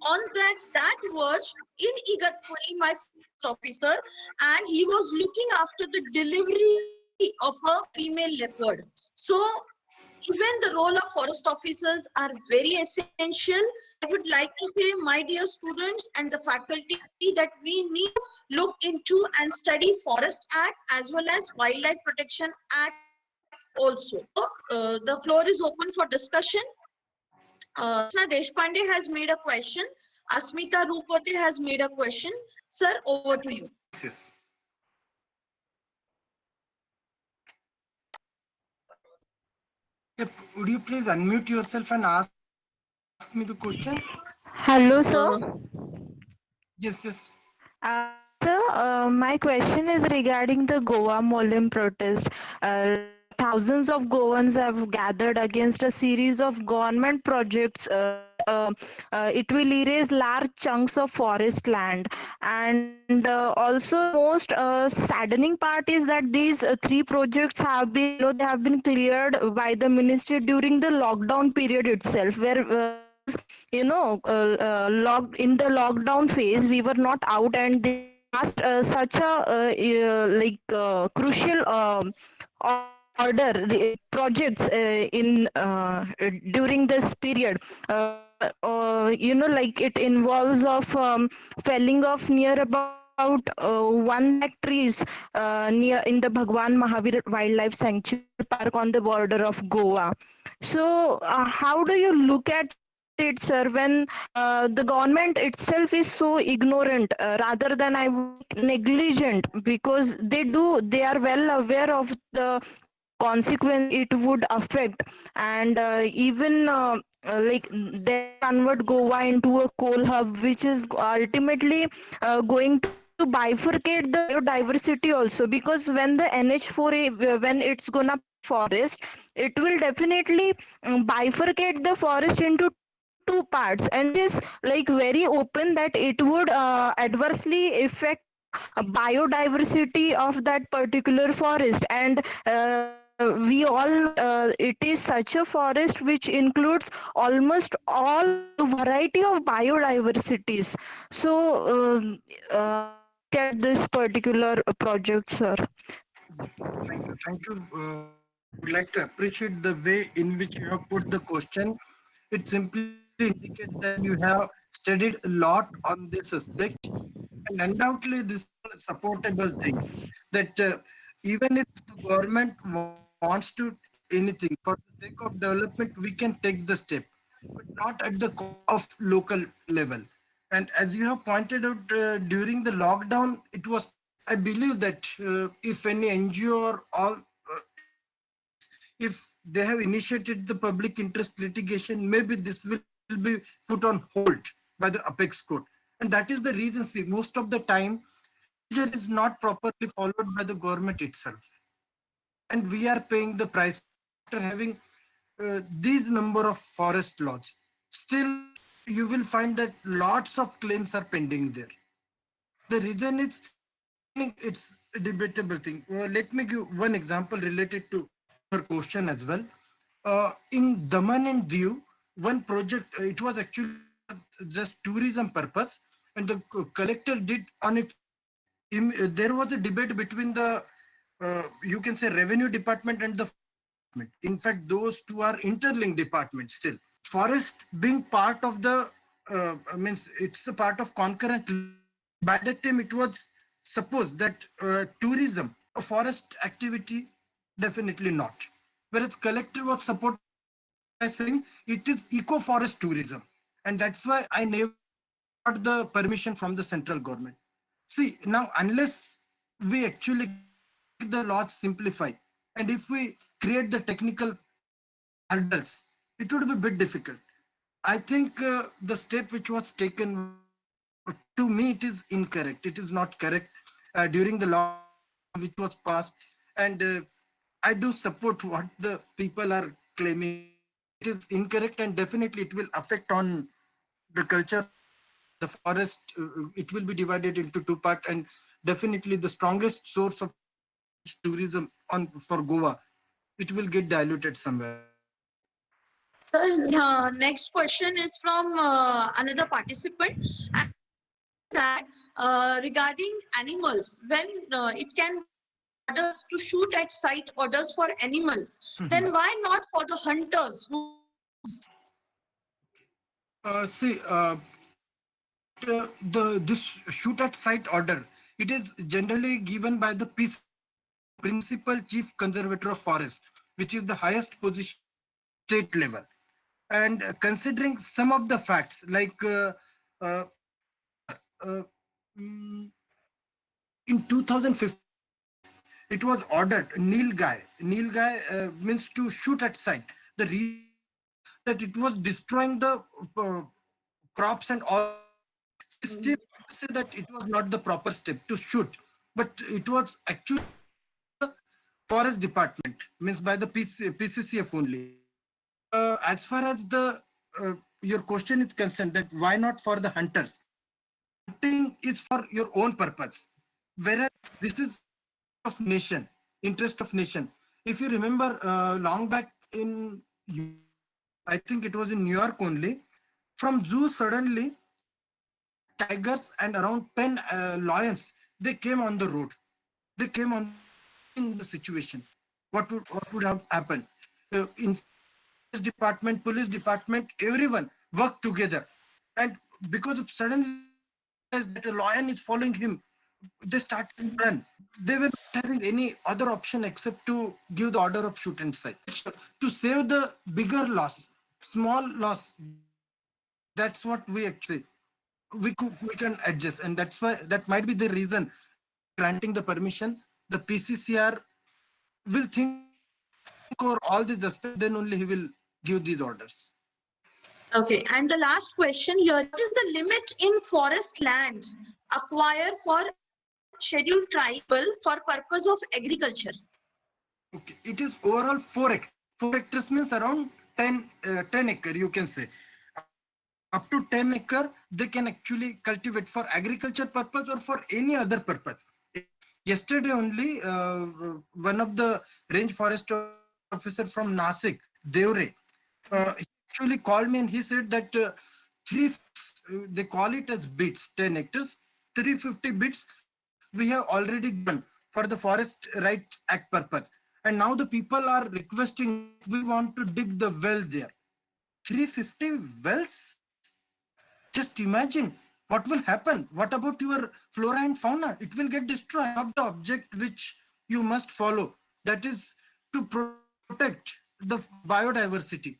on that verge in Igatpuri, my forest officer, and he was looking after the delivery of a female leopard. So even the role of forest officers are very essential. I would like to say, my dear students and the faculty, that we need to look into and study Forest Act as well as Wildlife Protection Act also. The floor is open for discussion. Krishna Deshpande has made a question. Asmita Rupate has made a question. Sir, over to you. Yes. Yep. Would you please unmute yourself and ask me the question? Hello, sir. Yes, yes. Sir, my question is regarding the Goa Molim protest. Thousands of Goans have gathered against a series of government projects it will erase large chunks of forest land. And also the most saddening part is that these three projects have been, they have been cleared by the ministry during the lockdown period itself, where because locked in the lockdown phase, we were not out, and they passed such a crucial projects in during this period. Like it involves of felling of near about 1 lakh trees near in the Bhagwan Mahavir Wildlife Sanctuary Park on the border of Goa. So, how do you look at it, sir, when the government itself is so ignorant, rather than I would negligent, because they are well aware of the consequence it would affect, and even like they convert Goa into a coal hub, which is ultimately going to bifurcate the biodiversity also, because when the NH4A, when it's gonna pass forest, it will definitely bifurcate the forest into two parts, and it is like very open that it would adversely affect biodiversity of that particular forest. And we all know that it is such a forest which includes almost all variety of biodiversities. So how do you look at this particular project, sir? Yes. Thank you. Thank you. I would like to appreciate the way in which you have put the question. It simply indicates that you have studied a lot on this aspect, and undoubtedly, this is a supportable thing. That even if the government wants to anything for the sake of development, we can take the step, but not at the cost of local level. And as you have pointed out, during the lockdown, it was, I believe that if any NGO or all entities, if they have initiated the public interest litigation, maybe this will be put on hold by the apex court. And that is the reason, see, most of the time procedure is not properly followed by the government itself, and we are paying the price for it after having these number of forest laws. Still, you will find that lots of claims are pending there. The reason is, again, it's a debatable thing. Let me give one example related to your question as well. In Daman and Diu, one project, it was actually for just tourism purpose, and the collector did on it. There was a debate between the, you can say, revenue department and the forest department. In fact, those two are interlinked departments still. Forest being part of the, means it's a part of concurrent list. By that time, it was supposed that tourism, a forest activity, definitely not. Whereas collector was supporting by saying it is eco-forest tourism. And that's why I never got the permission from the central government. See, now, unless we actually make the laws simplify, and if we create the technical hurdles, it would be a bit difficult. I think the step which was taken, to me, it is incorrect. It is not correct. During the law which was passed, and I do support what the people are claiming. It is incorrect, and definitely it will affect on the culture of the forest. It will be divided into two parts, and definitely the strongest source of tourism on for Goa, it will get diluted somewhere. Sir, next question is from another participant. And that regarding animals, when it can orders to shoot at sight orders for animals, then why not for the hunters who See, this shoot at sight order, it is generally given by the principal chief conservator of forest, which is the highest position state level. And considering some of the facts, like uh, uh, mm, in 2015, it was ordered Nilgai means to shoot at sight. The reason that it was destroying the crops and all. Still say that it was not the proper step to shoot, but it was actually forest department, means by the PCCF only. As far as the your question is concerned, that why not for the hunters? Hunting is for your own purpose, whereas this is of nation, interest of nation. If you remember, long back in, I think it was in New York only, from zoo suddenly tigers and around 10 lions, they came on the road. They came on in the situation. What would have happened? In department, police department, everyone worked together, and because of suddenly that a lion is following him, they started to run. They were not having any other option except to give the order of shoot and sight to save the bigger loss, small loss. That's what we actually we can adjust, and that's why that might be the reason granting the permission. The PCCR will think over all these aspects, then only he will give these orders. Okay, and the last question here: what is the limit in forest land acquired for scheduled tribal for purpose of agriculture? Okay, it is overall 4 hectares. 4 hectares means around 10 acre, you can say. Up to 10 acre, they can actually cultivate for agriculture purpose or for any other purpose. Yesterday only, one of the range forest officer from Nasik, Devre, he actually called me and he said that they call it as bits, 10 hectares, 350 bits we have already given for the Forest Rights Act purpose. And now the people are requesting, we want to dig the well there. 350 wells? Just imagine what will happen. What about your flora and fauna? It will get destroyed. Of the object which you must follow, that is to protect the biodiversity,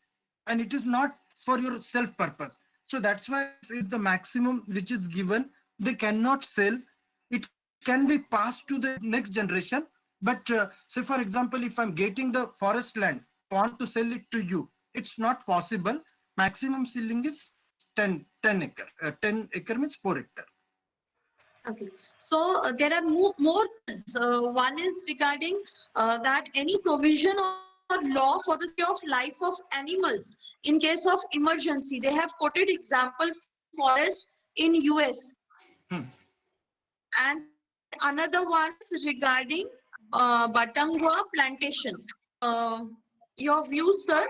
and it is not for your self purpose. So that's why this is the maximum which is given. They cannot sell. It can be passed to the next generation. But say for example, if I'm getting the forest land, want to sell it to you, it's not possible. Maximum selling is 10 acre. 10 acre means 4 hectare. Okay, so there are more things. One is regarding that any provision or law for the sake of life of animals in case of emergency. They have quoted example forest in US, and another one is regarding Batangua plantation. Your views, sir?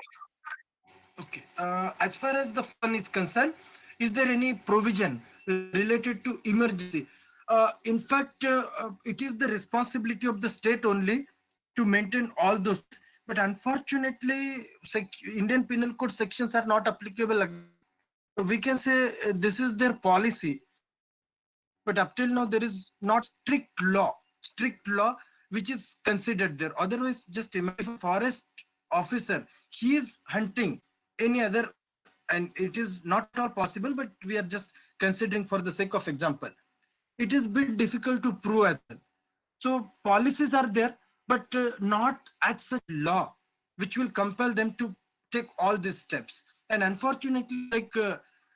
Okay. As far as the fund is concerned, is there any provision related to emergency? In fact, it is the responsibility of the state only to maintain all those. But unfortunately, Indian Penal Code sections are not applicable. We can say this is their policy. But up till now, there is not strict law which is considered there. Otherwise, just imagine if a forest officer, he is hunting any other, and it is not at all possible, but we are just considering for the sake of example. It is a bit difficult to prove as well. So policies are there, but not as such law, which will compel them to take all these steps. And unfortunately, like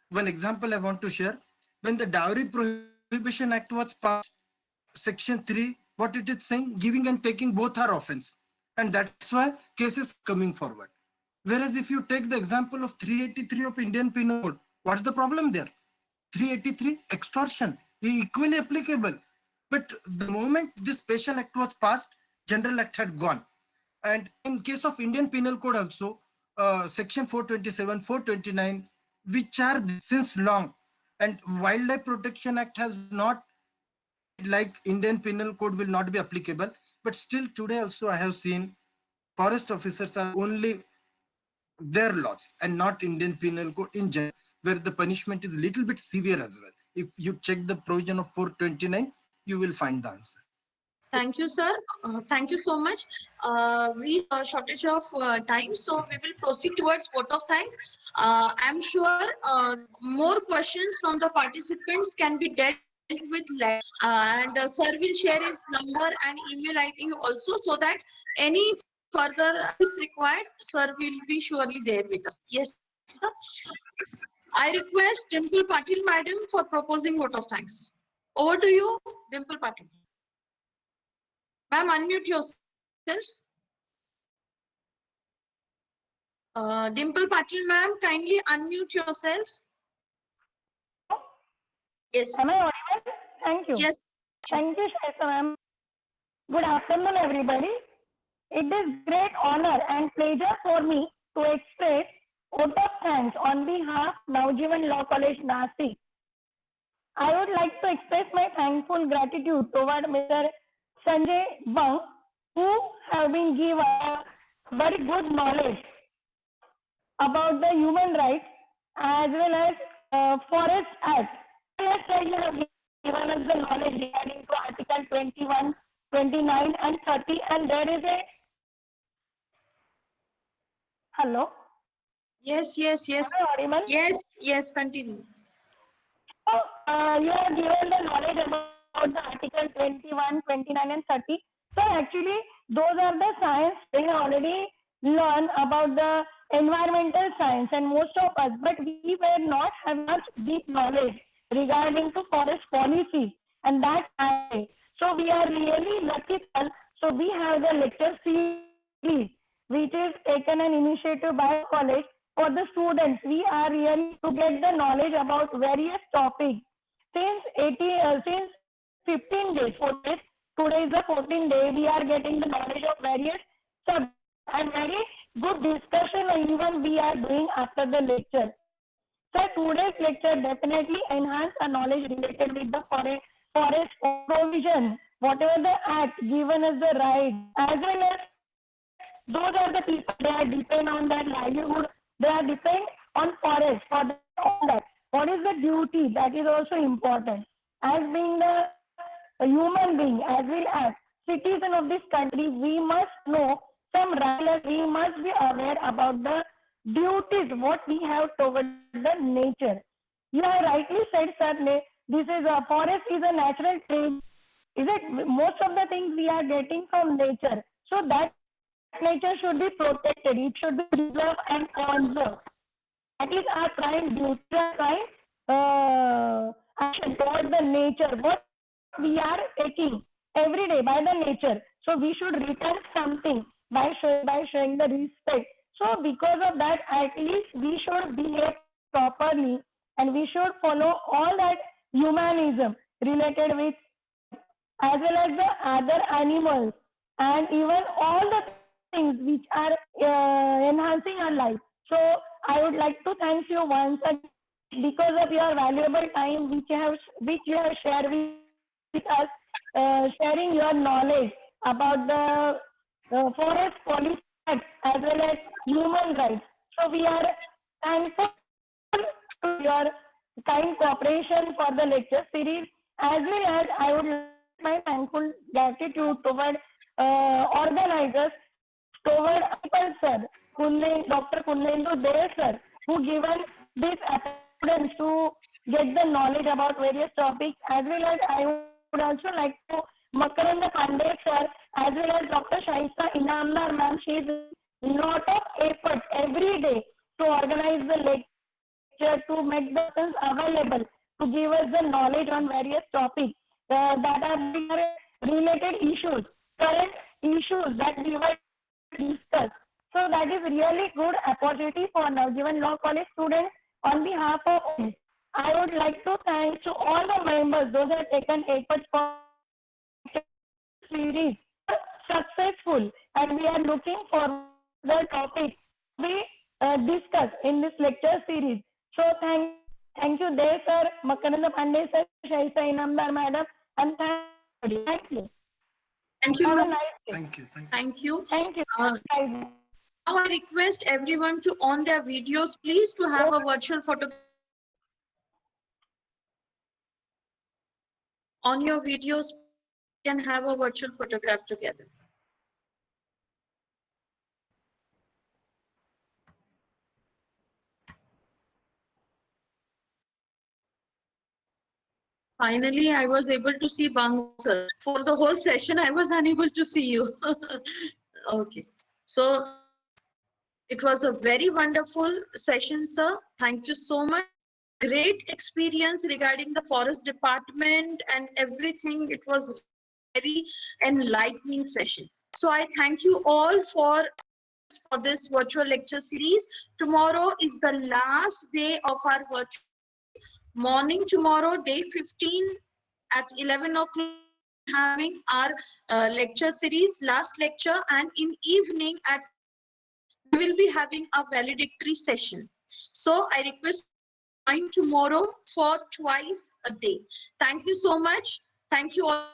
one example I want to share, when the Dowry Prohibition Act was passed, Section 3, what it is saying, giving and taking both are offense. And that's why cases coming forward. Whereas if you take the example of 383 of Indian Penal Code, what's the problem there? 383, extortion, equally applicable. But the moment this Special Act was passed, General Act had gone. And in case of Indian Penal Code also, section 427, 429, which are since long, and Wildlife Protection Act has not, like Indian Penal Code will not be applicable, but still today also I have seen forest officers are only their laws and not Indian Penal Code in general, where the punishment is little bit severe as well. If you check the provision of 429, you will find the answer. Thank you, sir. Thank you so much. We shortage of time, so we will proceed towards vote of thanks. I'm sure more questions from the participants can be dealt with later. And sir will share his number and email ID also, so that any further if required, sir will be surely there with us. Yes, sir. I request Dimple Patil madam for proposing vote of thanks. Over to you, Dimple Patil. Ma'am, unmute yourself. Dimple Patil, ma'am, kindly unmute yourself. Yes. Am I audible? Thank you. Yes. Thank you, Shaista ma'am. Good afternoon, everybody. It is great honor and pleasure for me to express vote of thanks on behalf of Naujivan Law College, Nashik. I would like to express my thankful gratitude toward Mr. Sanjay Bang, who have been given a very good knowledge about the human rights as well as Forest Act. Yesterday, you have given us the knowledge regarding to Article 21, 29, and 30, and there is a hello. Yes. Am I audible? Yes, continue. So, you have given the knowledge about the Article 21, 29, and 30. So actually, those are the science we have already learned about the environmental science, and most of us, but we were not have much deep knowledge regarding to forest policy and that. So we are really lucky. So we have the lecture series, which is taken an initiative by college for the students. We are really to get the knowledge about various topics. Since 15 days, 4 days, today is the 14th day, we are getting the knowledge of various subjects and very good discussion even we are doing after the lecture. So today's lecture definitely enhance our knowledge related with the forest provision, whatever the act given as the right, as well as those are the people, they are depend on their livelihood, they are depend on forest for all that. What is the duty? That is also important. As being the a human being, as well as citizen of this country, we must know some rights. We must be aware about the duties what we have toward the nature. You have rightly said, sir. This is a forest is a natural trait. Is it most of the things we are getting from nature? So that nature should be protected. It should be preserved and conserved. That is our prime duty, prime action towards the nature. What we are taking every day by the nature. So we should return something by showing the respect. So because of that, at least we should behave properly and we should follow all that humanism related with as well as the other animals and even all the things which are enhancing our life. So I would like to thank you once again because of your valuable time which you have shared with us, sharing your knowledge about the forest policy act as well as human rights. So we are thankful to your kind cooperation for the lecture series, as well as I would like my thankful gratitude toward organizers, toward Apple sir, Dr. Kunlendu Deo sir, who given this students to get the knowledge about various topics, as well as I would also like to Makaranda Pandey sir, as well as Dr. Shaista Inamdar ma'am. She is lot of effort every day to organize the lecture, to make the lessons available, to give us the knowledge on various topics that are related issues, current issues that we were discussed. So that is really good opportunity for Naujivan Law College students. On behalf of I would like to thank to all the members, those who have taken efforts for series successful, and we are looking for the topic be discuss in this lecture series. So thank you, Dev sir, Makaranda Pandey sir, Shaisa Inamdar madam, and thank you. Thank you, Have a ma'am. nice day. Thank you. Thank you. Thank you. Thank you. Now I request everyone to on their videos, please, to have a virtual photo. On your videos, you can have a virtual photograph together. Finally, I was able to see Bang sir. For the whole session, I was unable to see you. Okay. So it was a very wonderful session, sir. Thank you so much. Great experience regarding the forest department and everything. It was very enlightening session. So I thank you all for this virtual lecture series. Tomorrow is the last day of our virtual morning. Tomorrow, day 15 at 11 o'clock, having our lecture series, last lecture, and in evening at we will be having a valedictory session. So I request you to join tomorrow for twice a day. Thank you so much. Thank you all.